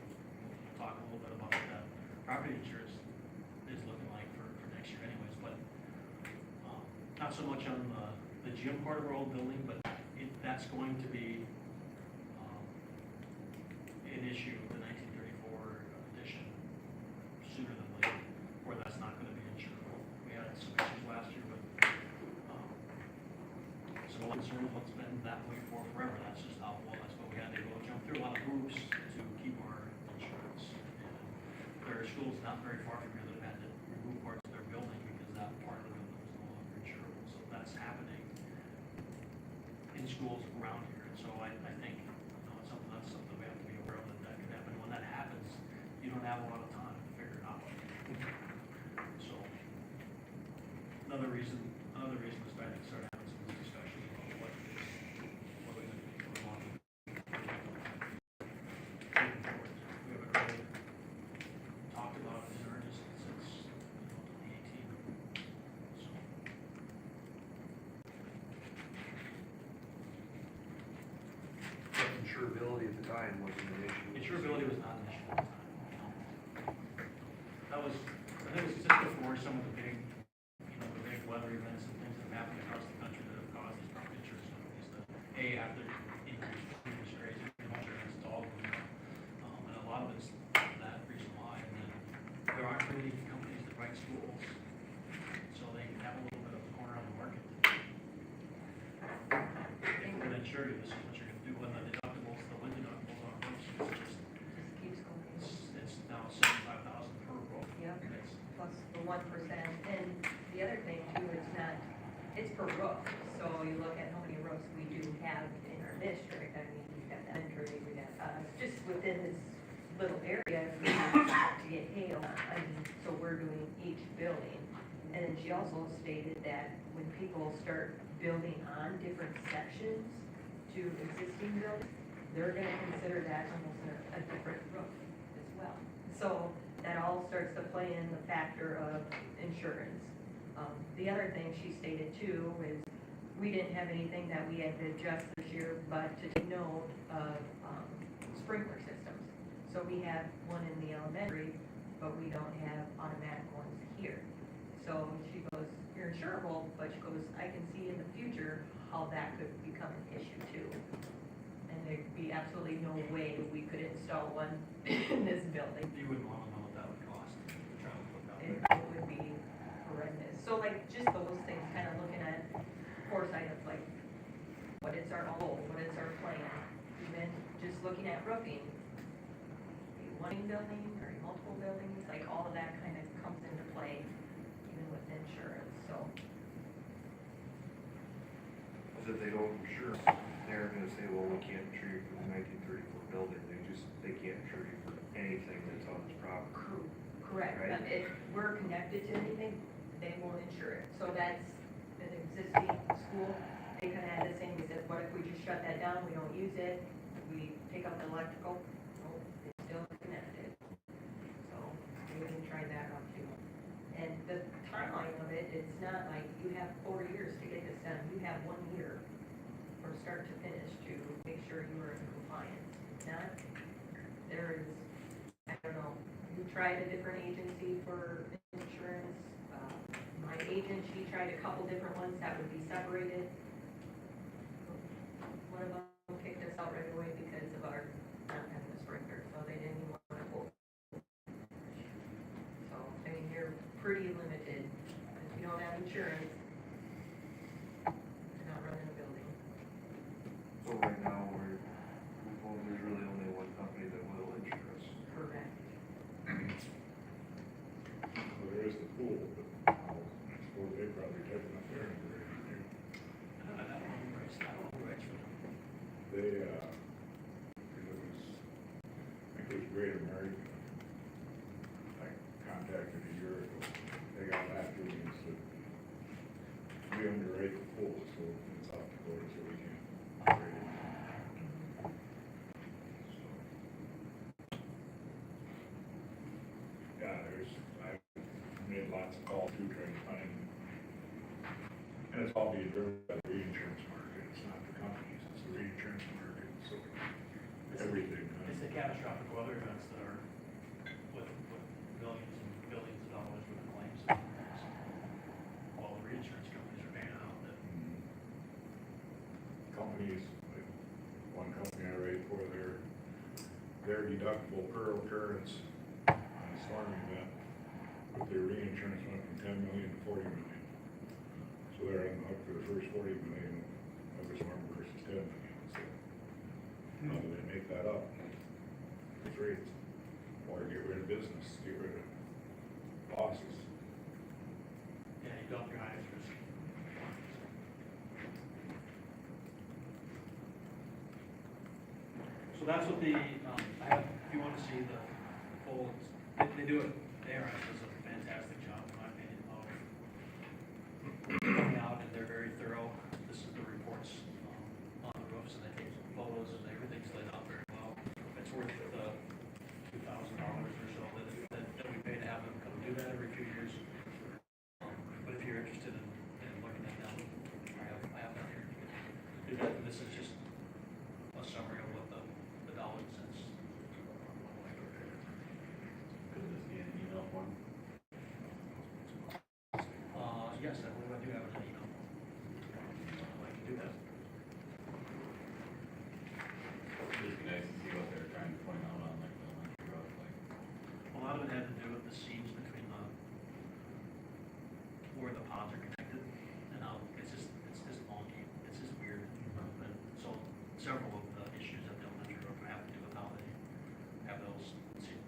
talk a little bit about what that property insurance is looking like for next year anyways, but not so much on the gym part of our old building, but that's going to be an issue with the 1934 edition sooner than later, where that's not going to be insurable. We had some issues last year with some concerns what's been that way for forever. That's just how it was, but we had to go jump through a lot of hoops to keep our insurance. And there are schools not very far from here that have had to remove parts of their building because that part of the building was no longer insurable. So that's happening in schools around here. And so I think, it's something we have to be aware of that could happen. When that happens, you don't have a lot of time to figure it out. So, another reason is that I start having some discussions about what we want to taking forward. We haven't really talked about it in earnest since, 2018. So. But insurability at the time wasn't an issue. Insurability was not an issue at the time. No. That was, I think it was just before some of the big, the big weather events and things that have happened across the country that have caused these property insurance companies to, have to increase premiums crazy, insurance to all of them. And a lot of it's that reason why. And then there aren't really companies that write schools, so they can have a little bit of a corner on the market. If we're gonna insure you, this is what you're gonna do. When the deductibles, the wind deductibles on roofs, Just keeps going. it's now 75,000 per roof. Yep. It's, Plus the 1%, and the other thing too, it's per roof, so you look at how many roofs we do have in our district. I mean, we've got elementary, we got, just within this little area, we have to get hail, I mean, so we're doing each building. And then she also stated that when people start building on different sections to existing buildings, they're gonna consider that almost a different roof as well. So that all starts to play in the factor of insurance. The other thing she stated too is we didn't have anything that we had to adjust this year, but to take note of sprinkler systems. So we have one in the elementary, but we don't have automatic ones here. So she goes, you're insurable, but she goes, I can see in the future how that could become an issue too. And there'd be absolutely no way we could install one in this building. you wouldn't want to know what that would cost to try to put that. It would be horrendous. So like, just those things, kind of looking at foresight of like, what is our goal, what is our plan? Even just looking at roofing, one building or multiple buildings, like all of that kind of comes into play, even with insurance, so. Because if they don't insure, they're gonna say, well, we can't insure you for the 1934 building, they can't insure you for anything that's on this property. Correct. Right. If we're connected to anything, they won't insure it. So that's an existing school. They kind of had the same, we said, what if we just shut that down, we don't use it, we take up the electrical? No, it's still connected. So we can try that out too. And the timeline of it, it's not like you have 4 years to get this done. You have 1 year from start to finish to make sure you are in compliance. If not, there is, I don't know, you tried a different agency for insurance. My agent, she tried a couple different ones that would be separated. One of them kicked us out right away because of our not having a sprinkler, so they didn't even want to quote. So, I mean, you're pretty limited. If you don't have insurance, you're not running a building. So right now, there's really only one company that will insure us. Correct. Well, there is the pool, but I suppose they probably took enough there and we're gonna do. I don't know who writes that, who writes for them. They, I think it was Great American. I contacted a year ago. They got after me and said, we underwrite the pool, so in South Dakota, so we can't operate it. So, all being driven by the reinsurance market, it's not the companies, it's the reinsurance market, so everything. It's the catastrophic weather events that are with millions and billions of dollars worth of claims. All the reinsurance companies are paying out that. Companies, like one company I write for, their deductible per occurrence on a storm event with their reinsurance went from 10 million to 40 million. So they're on the hook for the first 40 million of the storm versus 10 million. So how do they make that up? With rates, or get rid of business, get rid of losses. Yeah, you dump your highest risk. So that's what if you want to see the full, they do it, ARS does a fantastic job, in my opinion, of coming out, and they're very thorough. This is the reports on the roofs, and they take photos, and everything's laid out very well. It's worth $2,000 or so that we pay to have them come do that every few years. But if you're interested in looking at them, I have that here. Do that. This is just a summary of what the dollar and cents. Could this be an email form? Yes, I believe I do have an email. I can do that. It'd just be nice to see what they're trying to point out on like the elementary road, like. A lot of it had to do with the seams between where the pods are connected, and how it's just funky, it's just weird. And so several of the issues at the elementary road have to do with how they have those seams.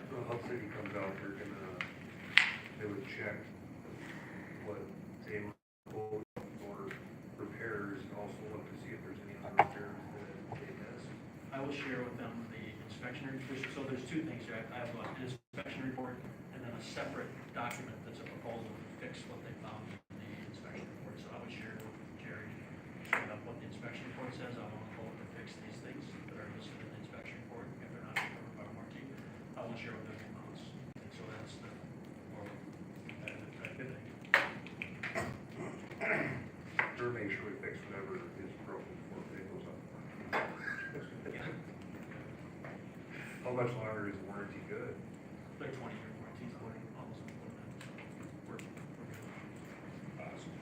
When Hub City comes out, they would check what they quote for repairs, and also look to see if there's any other repairs that they missed. I will share with them the inspection report. So there's two things here. I have an inspection report and then a separate document that's a proposal to fix what they found in the inspection report. So I would share with Jerry what the inspection report says. I want to vote to fix these things that are listed in the inspection report if they're not covered by warranty. I will share with their amounts. And so that's the more competitive type of thing. Or make sure we fix whatever is broken before it goes up. Yeah. How much longer is the warranty good? They're 20-year warranties on almost all of them. So we're good. Awesome.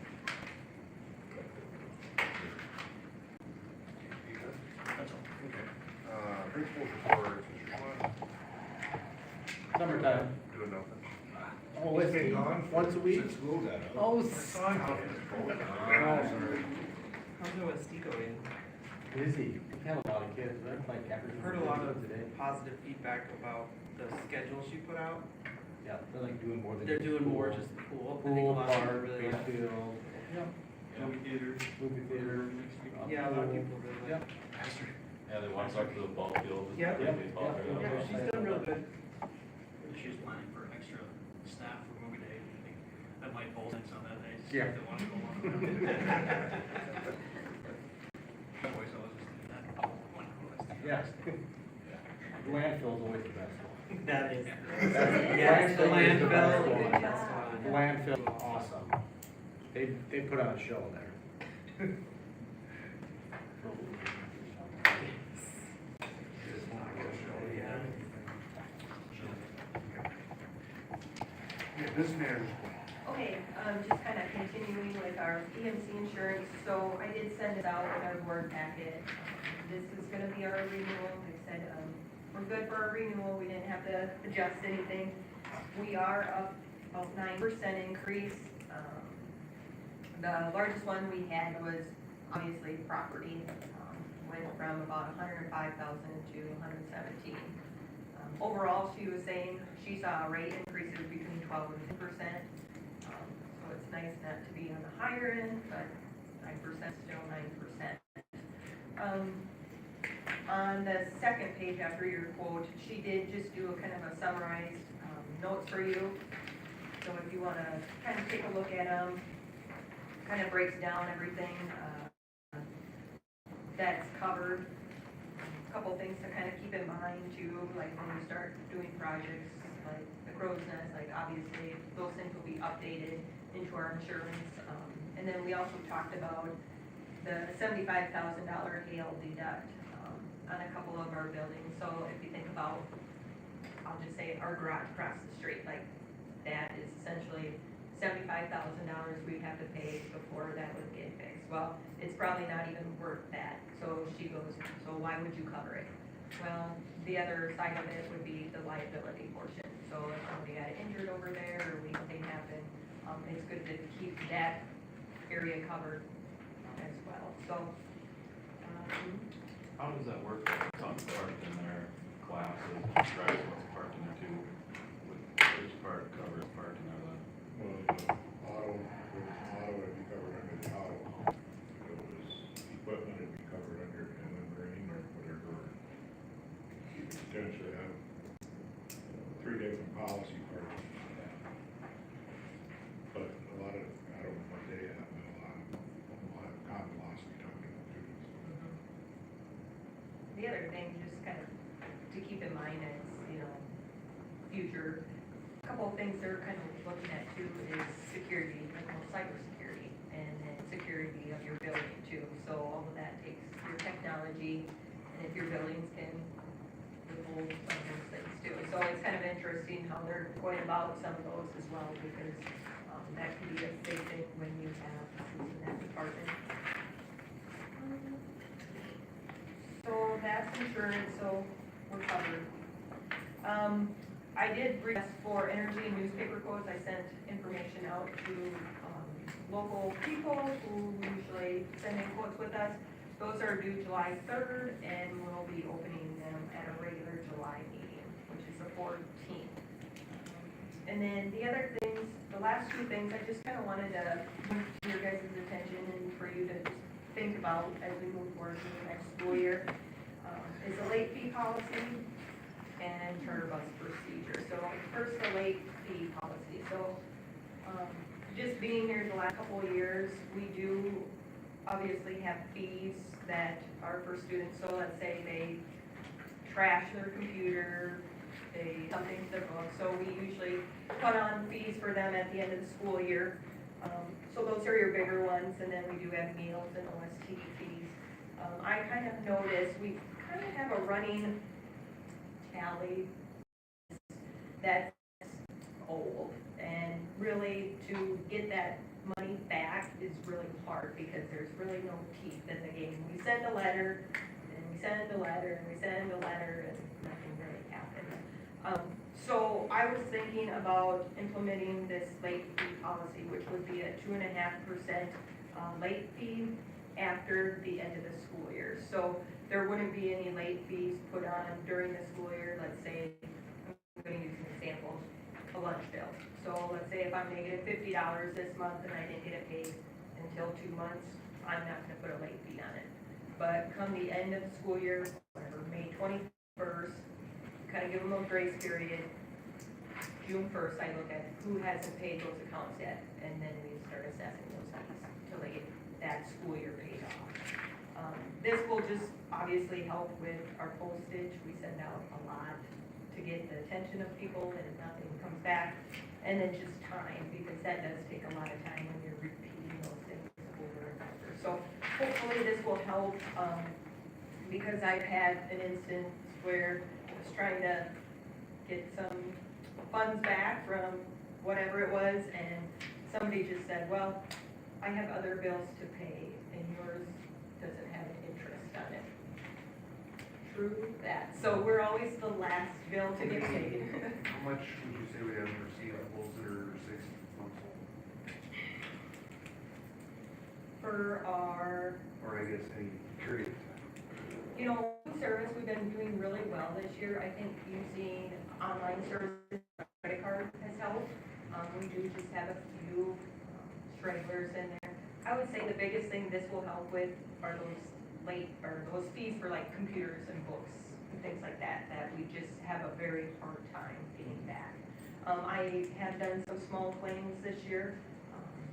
That's all. Okay. Principals report, Mr. Schwann, Summertime. doing nothing. Oh, it's been gone once a week? Since school got out. Oh, Sorry. How's the Westico in? busy. We've had a lot of kids, they're like averaging. Heard a lot of today. positive feedback about the schedule she put out. Yeah, they're like doing more than. They're doing more pool. just the pool. I think a Pool, lot of people park, really like. field. Yeah. Movie theater. Movie theater. Yeah, a lot of pool. people really Yep. like. Yeah, they want to talk to the ball field. and Yep. play baseball Yep. there. Yeah, she's done real good. She was planning for extra staff for movie day. I think that might hold in some that day. Yeah. If they want to go on. Boys always just do that. Oh, one coolest. Yes. Landfill's always the best one. That is. That's- Yes, the landfill is the landfill. best one. That's The fun. landfill is awesome. They put on a show there. Yeah, this man, Okay, just kind of continuing with our PMC insurance, so I did send it out with our board packet. This is gonna be our renewal, like I said, we're good for our renewal, we didn't have to adjust anything. We are up about 9% increase. The largest one we had was obviously property, went from about 105,000 to 117. Overall, she was saying she saw rate increases between 12 and 10%. So it's nice not to be on the higher end, but 9% still 9%. On the second page after your quote, she did just do a kind of a summarized notes for you. So if you want to kind of take a look at them, kind of breaks down everything that's covered. A couple things to kind of keep in mind too, like when you start doing projects like the crow's nest, like obviously those things will be updated in into our insurance. And then we also talked about the $75,000 hail deduct, on a couple of our buildings. So if you think about, I'll just say our garage across the street, like that is essentially $75,000 we'd have to pay before that would get fixed. Well, it's probably not even worth that. So she goes, so why would you cover it? Well, the other side of it would be the liability portion. So if somebody got injured over there or anything happened, it's good to keep that area covered as well. So, How does that work? Something parked in their classes, drives what's parked in there too? Which part covers parked in there then? Well, the auto, if it was auto, it'd be covered under the auto. If it was equipment, it'd be covered under inland marine or whatever. You could potentially have three different policy parts. But a lot of, I don't know what they have, but a lot of common loss we talked about too. the other thing, just kind of to keep in mind is, future, a couple of things they're kind of looking at too is security, like cybersecurity, and then security of your building too. So all of that takes your technology, and if your buildings can withhold some of those things too. So it's kind of interesting how they're going about some of those as well, because that can be a big thing when you have issues in that department. So that's insurance, so we're covered. I did request for energy and newspaper quotes. I sent information out to local people who usually send in quotes with us. Those are due July 3rd, and we'll be opening them at a regular July meeting, which is the 14th. And then the other things, the last two things, I just kind of wanted to bring to your guys' attention and for you to just think about as we move forward to the next school year, is the late fee policy and charter bus procedure. So first, the late fee policy. So just being here the last couple of years, we do obviously have fees that are for students. So let's say they trash their computer, they something to their book. So we usually put on fees for them at the end of the school year. So those are your bigger ones, and then we do have meals and OST fees. I kind of noticed we kind of have a running tally that's old, and really to get that money back is really hard because there's really no teeth in the game. We send a letter, and we send a letter, and we send a letter, and nothing really happens. So I was thinking about implementing this late fee policy, which would be a 2.5% late fee after the end of the school year. So there wouldn't be any late fees put on during the school year. Let's say, I'm going to use an example, a lunch bill. So let's say if I'm negative $50 this month and I didn't get it paid until 2 months, I'm not going to put a late fee on it. But come the end of the school year, whatever, May 21st, kind of give them a grace period. June 1st, I look at who hasn't paid those accounts yet, and then we start assessing those fees until they get that school year paid off. This will just obviously help with our postage. We send out a lot to get the attention of people, and if nothing comes back, and then just time, because that does take a lot of time when you're repeating those things over and over. So hopefully this will help, because I've had an instance where I was trying to get some funds back from whatever it was, and somebody just said, well, I have other bills to pay, and yours doesn't have an interest on it. True that. So we're always the last bill to get paid. How much would you say we have receivables that are 6 months old? For our, Or I guess any period of time? food service, we've been doing really well this year. I think using online services, credit card has helped. We do just have a few stragglers in there. I would say the biggest thing this will help with are those fees for like computers and books and things like that, that we just have a very hard time getting back. I have done some small claims this year,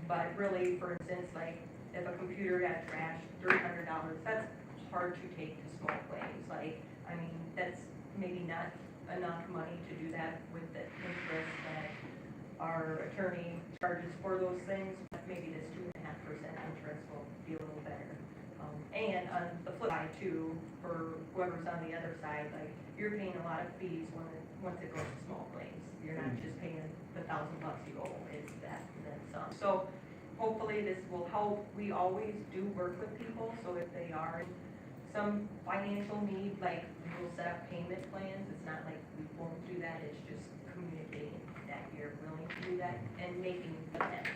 but really, for instance, like if a computer got trashed, $300, that's hard to take to small claims. Like, I mean, that's maybe not enough money to do that with the interest that our attorney charges for those things, but maybe this 2.5% interest will be a little better. And on the flip side too, for whoever's on the other side, like, you're paying a lot of fees once it goes to small claims. You're not just paying the $1,000 you owe, it's that and then some. So hopefully this will help. We always do work with people, so if they are in some financial need, like, we'll set up payment plans. It's not like we won't do that, it's just communicating that you're willing to do that and making an attempt.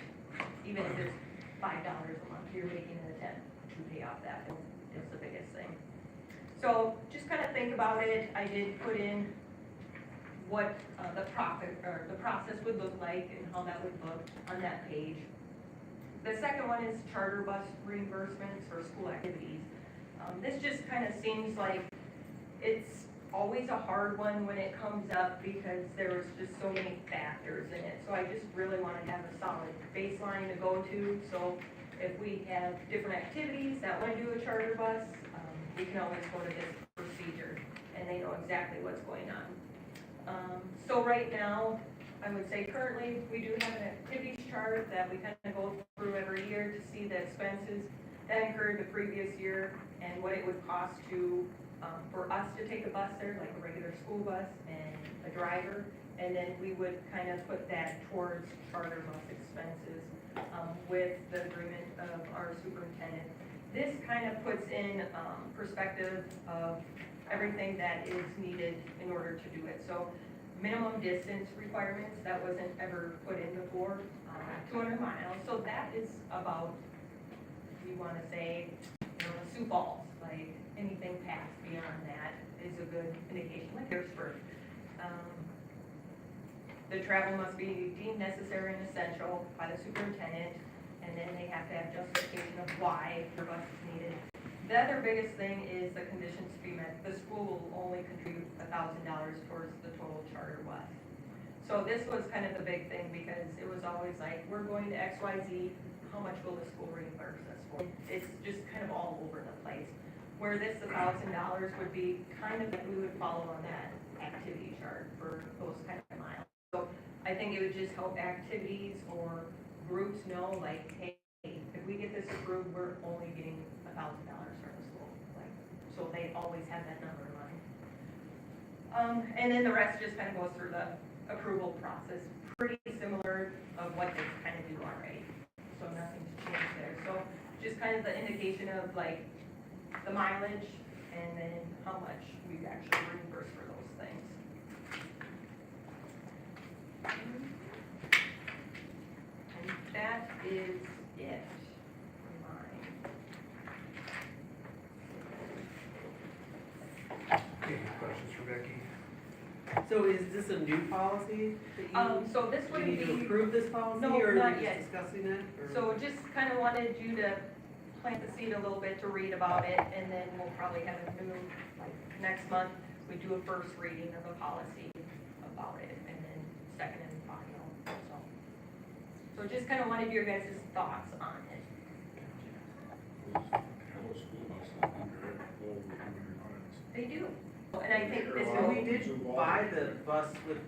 Even if it's $5 a month, you're making an attempt to pay off that, is the biggest thing. So just kind of think about it. I did put in what the process would look like and how that would look on that page. The second one is charter bus reimbursements for school activities. This just kind of seems like it's always a hard one when it comes up because there's just so many factors in it. So I just really want to have a solid baseline to go to. So if we have different activities that want to do a charter bus, we can always go to this procedure and they know exactly what's going on. So right now, I would say currently, we do have an activities chart that we kind of go through every year to see the expenses that incurred the previous year and what it would cost to, for us to take a bus there, like a regular school bus and a driver. And then we would kind of put that towards charter bus expenses with the agreement of our superintendent. This kind of puts in perspective of everything that is needed in order to do it. So minimum distance requirements, that wasn't ever put in before, 200 miles. So that is about, we want to say, Sioux Falls, like anything past beyond that is a good indication, like Harrisburg. The travel must be deemed necessary and essential by the superintendent, and then they have to have justification of why the bus is needed. The other biggest thing is the conditions to be met. The school will only contribute $1,000 towards the total charter bus. So this was kind of the big thing because it was always like, we're going to XYZ, how much will the school reimburse us for? It's just kind of all over the place. Where this $1,000 would be kind of, we would follow on that activity chart for those kind of miles. So I think it would just help activities or groups know, like, hey, if we get this approved, we're only getting $1,000 from the school. Like, so they always have that number in mind. And then the rest just kind of goes through the approval process, pretty similar of what they kind of do already. So nothing's changed there. So just kind of the indication of like the mileage and then how much we actually reimburse for those things. And that is it for mine. Any questions for Becky? So is this a new policy that So this you would need to be, approve this policy, No, or are not we yet. just discussing it? or- so just kind of wanted you to plant the seed a little bit to read about it, and then we'll probably have a new, like, next month, we do a first reading of a policy about it, and then second and final, so. So just kind of wanted your guys' thoughts on it. Hello, school bus, under full requirements. They do, and I think this So will we be did buy the bus with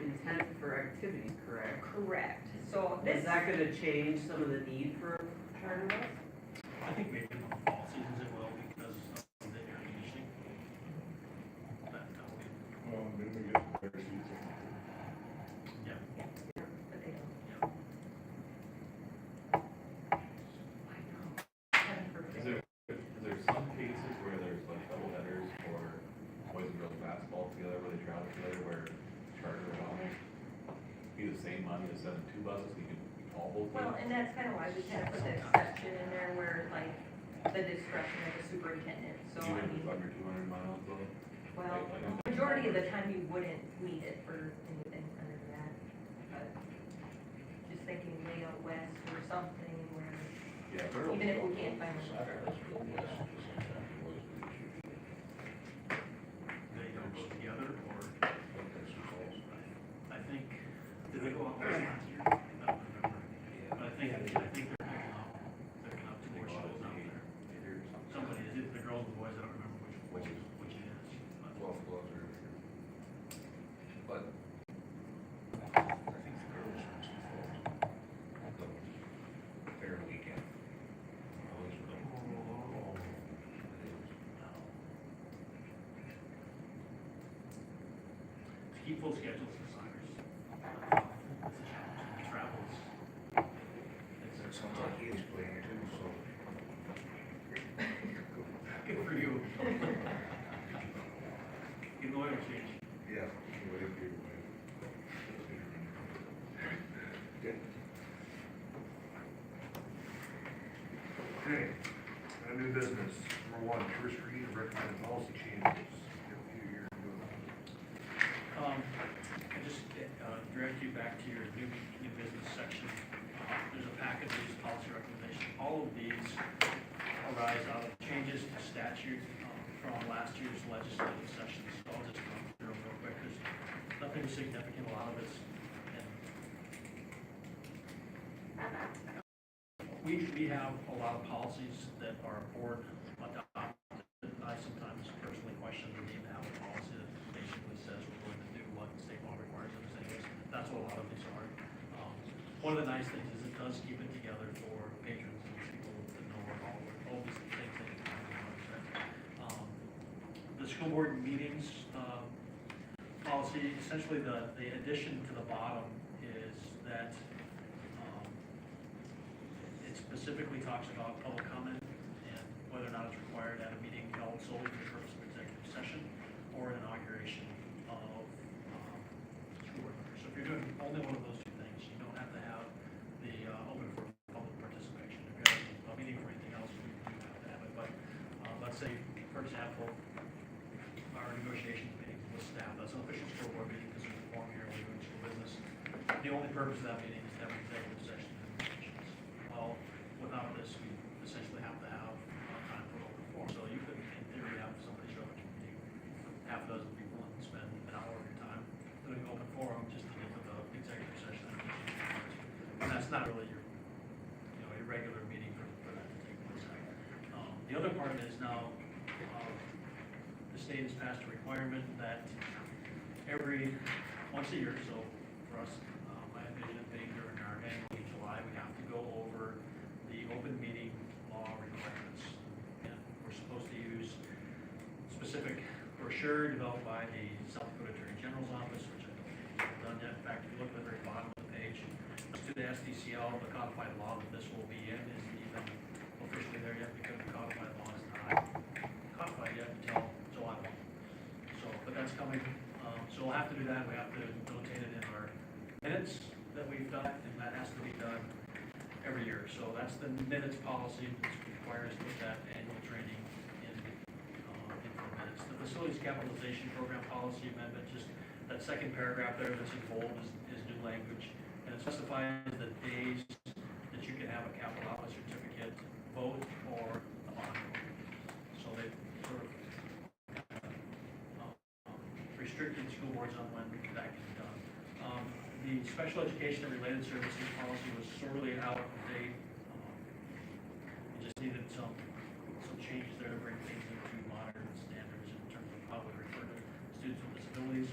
intent for activities, correct? correct, so this. Is that gonna change some of the need for a charter bus? I think maybe in the fall seasons it will because of the air conditioning. That would be, Well, then we get the better seats. yeah. But they don't. Yeah. I know. Is there some cases where there's like double headers for boys and girls basketball together, where they travel together, where charter would almost be the same money as sending two buses, so you can call both Well, teams? and that's kind of why we kind of put the exception in there where like the discretion of the superintendent, so I Even if mean, it's under 200 miles though? well, majority of the time you wouldn't need it for anything under that, but just thinking way out west or something where, Yeah, even if we can't find one. That's real west, is exactly what it's gonna shoot. They don't go together, or Like that's Sioux Falls. I think, did they go out west last year? I don't remember. But I think they're picking up two more shows out there. Somebody, is it the girls and boys? I don't remember which it is. But Well, gloves are. But. I think the girls keep full schedules for signers. It's a challenge, travels. That sounds like he is playing too, so. Good for you. Get an oil change. Yeah. Whatever you want. Okay, new business, number one, first read of recommended policy changes. Got a few here to go. I just direct you back to your new business section. There's a packet of these policy recommendations. All of these arise out of changes to statute from last year's legislative session. So I'll just run through them real quick. There's nothing significant, a lot of it's. We have a lot of policies that our board adopted. I sometimes personally question the need to have a policy that basically says we're going to do what state law requires of us anyways. That's what a lot of these are. One of the nice things is it does keep it together for patrons and people to know what all these things that you have. The school board meetings policy, essentially the addition to the bottom is that specifically talks about public comment and whether or not it's required at a meeting held solely for the purpose of executive session or an inauguration of school board members. So if you're doing only one of those two things, you don't have to have the open for public participation. If you're having a meeting for anything else, you do have to have it. But let's say, for example, our negotiations meeting with staff, that's an official school board meeting because there's a forum here, we're doing school business. The only purpose of that meeting is to have an executive session and negotiations. Well, without this, we essentially have to have time for open forum. So you could, in theory, have somebody show up at your meeting, half a dozen people, and spend an hour of your time doing open forum just to get to the executive session. And that's not really your, your regular meeting for that to take place. The other part is now, the state has passed a requirement that once a year, so for us, I envision it being during our annual in July, we have to go over the open meeting law requirements. And we're supposed to use specific brochure developed by the South Dakota Attorney General's office, which I don't think we've done yet. In fact, if you look at the very bottom of the page, to the SDCL, the codified law that this will be in isn't even officially there yet because the codified law is not codified yet until July 1. So, but that's coming. So we'll have to do that. We have to notate it in our minutes that we've done, and that has to be done every year. So that's the minutes policy, which requires to put that annual training in for minutes. The facilities capitalization program policy amendment, just that second paragraph there that's in bold is new language. And it specifies the days that you can have a capital outlay certificate vote or a bond vote. So they sort of restricted school boards on when that can be done. The special education and related services policy was sorely out of date. We just needed some changes there to bring things into modern standards in terms of how we refer to students with disabilities.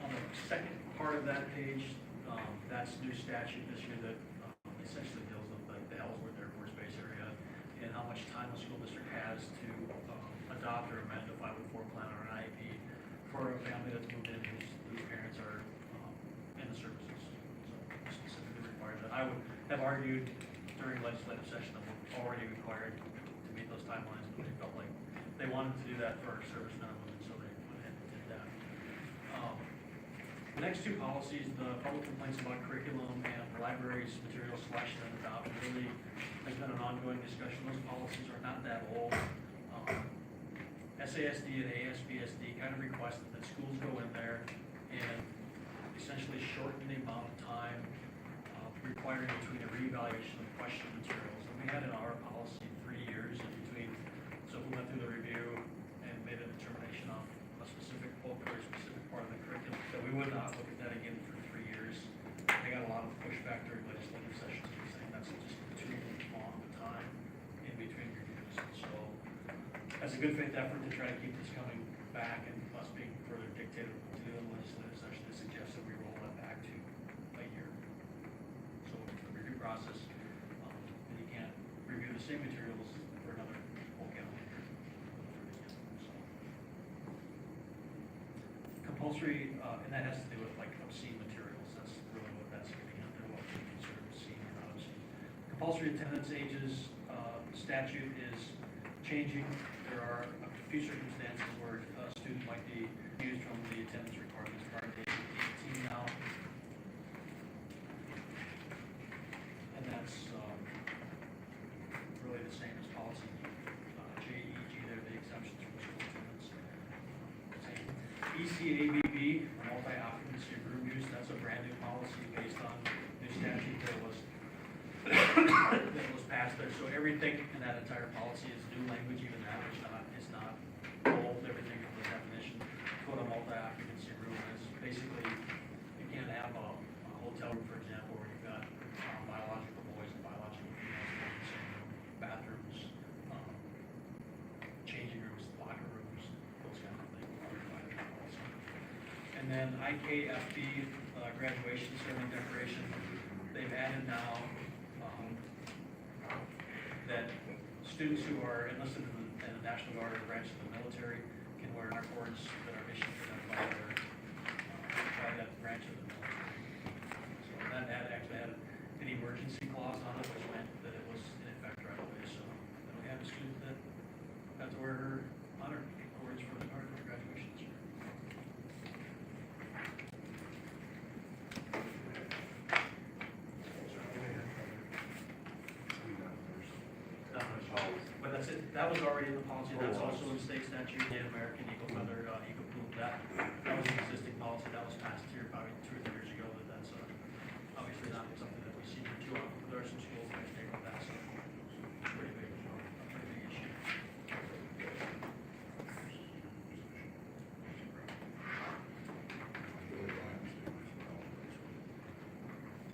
On the second part of that page, that's new statute this year that essentially deals with the Ellsworth Air Force Base area and how much time the school district has to adopt or amend a 504 plan or an IEP for a family that's moved in whose parents are in the services. So specifically requires that. I would have argued during legislative session that we're already required to meet those timelines, but they felt like they wanted to do that for our service minimum, and so they went ahead and did that. The next two policies, the public complaints about curriculum and libraries material selection and adoption, really has been an ongoing discussion. Those policies are not that old. SASD and ASBSD kind of requested that schools go in there and essentially shorten the amount of time required between a reevaluation of question materials. And we had in our policy 3 years in between, so we went through the review and made a determination on a specific book or a specific part of the curriculum that we would not look at that again for 3 years. They got a lot of pushback during legislative sessions saying that's just too long a time in between reviews. So as a good faith effort to try to keep this coming back and us being further dictated to the legislative session, I suggest that we roll that back to a year. So it's the review process, and you can't review the same materials for another whole calendar year. So compulsory, and that has to do with like obscene materials, that's really what that's getting at there, what we consider obscene or not obscene. Compulsory attendance ages, statute is changing, there are a few circumstances where a student might be used from the attendance requirements prior to age 18 now. And that's, really the same as policy, JEG, they're the exemptions from school attendance. ECABB, multi-occupancy room use, that's a brand new policy based on new statute that was passed there. So everything in that entire policy is new language, even that is not old, everything in the definition. What a multi-occupancy room is, basically, you can't have a hotel room, for example, where you've got biological boys and biological females in the same room, bathrooms, changing rooms, locker rooms, those kind of things are provided in the policy. And then IKFB, graduation ceremony decoration, they've added now, that students who are enlisted in the National Guard or branch of the military can wear uniforms that are issued to them by that branch of the military. So that actually had an emergency clause on it, which meant that it was in effect right away. So then we have a student that got to wear her honor cords for the Guard for graduation this year. But that's it, that was already in the policy, that's also in state statute, Native American Eagle Feather, Eagle Plume, that was an existing policy, that was passed here probably 2 or 3 years ago, but that's, obviously not something that we see too often, but there are some schools that take on that, so, pretty big issue.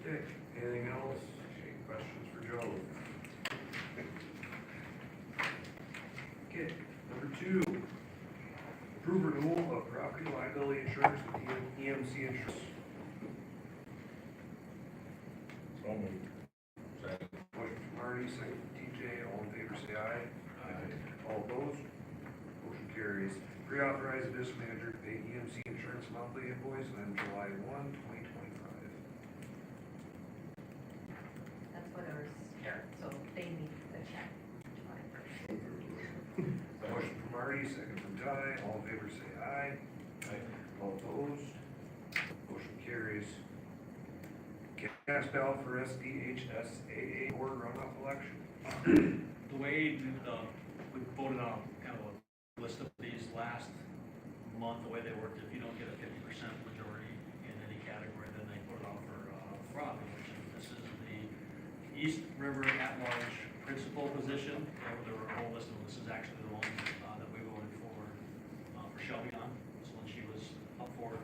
Okay, anything else? Any questions for Joe? Okay, number 2, approve renewal of property liability insurance with EMC Insurance. So moved. Second. Motion from Marty, second from TJ, all in favor say aye. All opposed? Motion carries. Pre-authorize the district manager to pay EMC Insurance monthly invoice on July 1, 2025. That's when ours starts, so they need the check July 1st. Motion from Marty, second from Ty, all in favor say aye. All opposed? Motion carries. Cast ballot for SDHSAA board runoff election. The way we voted on kind of a list of these last month, the way they worked, if you don't get a 50% majority in any category, then they put it on for fraud, which is, this is the East River at-large principal position. There were a whole list of them. This is actually the one that we voted for Shelby on. This one she was up for.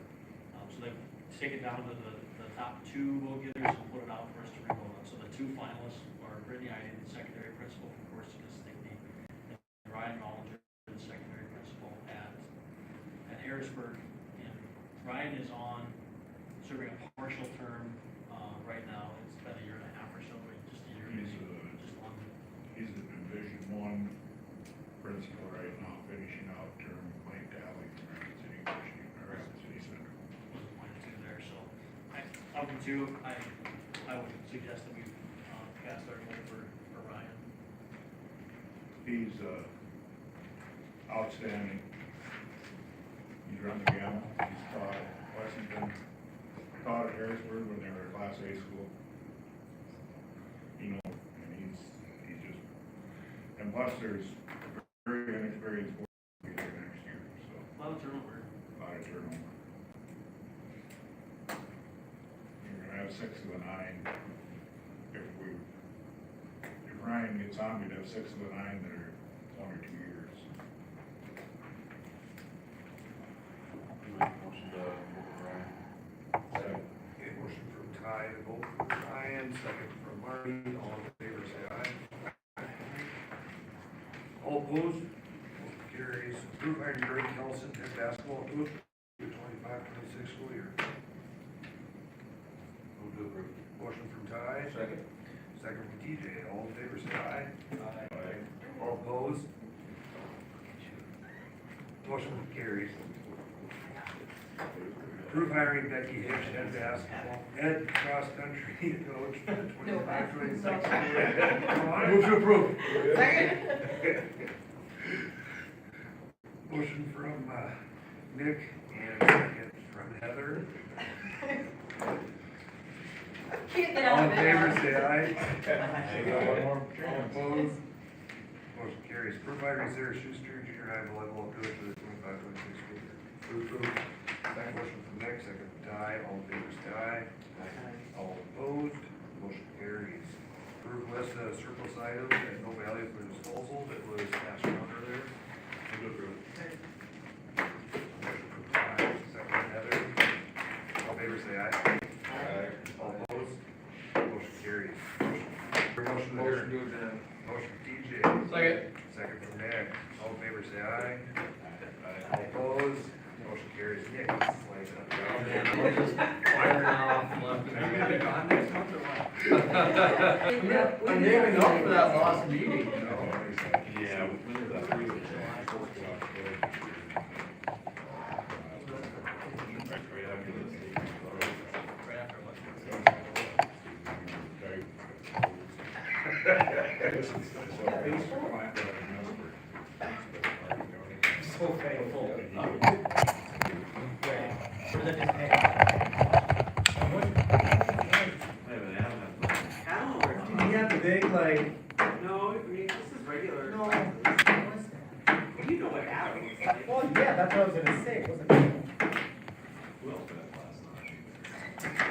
So they've taken down to the top 2 vote getters and put it out for us to re-vote on. So the 2 finalists are Brittany Iden, the secondary principal from Course Stickney, and Ryan Rollinger, the secondary principal at Harrisburg. And Ryan is on serving a partial term right now. It's been a year and a half or so, but just a year. Just one. He's the Division I principal right now, finishing out term Mike Daly from Rapid City, Michigan, or Rapid City Central. Was appointed to there, so of the 2, I would suggest that we cast our vote for Ryan. He's outstanding. He's run the gamut. He's taught at Washington, taught at Harrisburg when they were a Class A school. You know, and he's just, and plus there's very inexperienced board here next year, so A lot of turnover. a lot of turnover. You're gonna have 6 of the 9. If Ryan gets on, we'd have 6 of the 9 that are 1 or 2 years. Motion to vote for Ryan. Second. Okay, motion from Ty to vote for Ryan, second from Marty, all in favor say aye. All opposed? Motion carries. Approve hiring Greg Kelson, head basketball coach, for the 25-26 school year. Move to approve. Motion from Ty, Second. second from TJ, all in favor say aye. Aye. All opposed? Motion carries. Approve hiring Becky Hitch, head basketball, head cross-country coach for the 25-26 school year. Come on. Move to approve. Motion from, Nick and second from Heather. Can't get All out in of it. favor, say aye. One more. All opposed? Motion carries. Approved by Sarah Schuster, junior high volleyball coach for the 25-26 school year. Approved. Second motion from Nick, second from Ty. All in favor, say aye. All opposed? Motion carries. Approved list of surplus items at no value for disposal that was passed around earlier. Move to approve. Motion from Ty, second from Heather. All in favor, say aye. All opposed? Motion carries. Motion to adjourn. Motion from TJ. Second. Second from Nick. All in favor, say aye. All opposed? Motion carries. Nick, slice up. Firing off left and right. I'm naming up for that lost meeting, you know? Yeah. Right after this. So thankful. Did he have the big, like, no, I mean, this is regular. No. You know what happened. Well, yeah, that's what I was gonna say, wasn't it? Who else did that last night?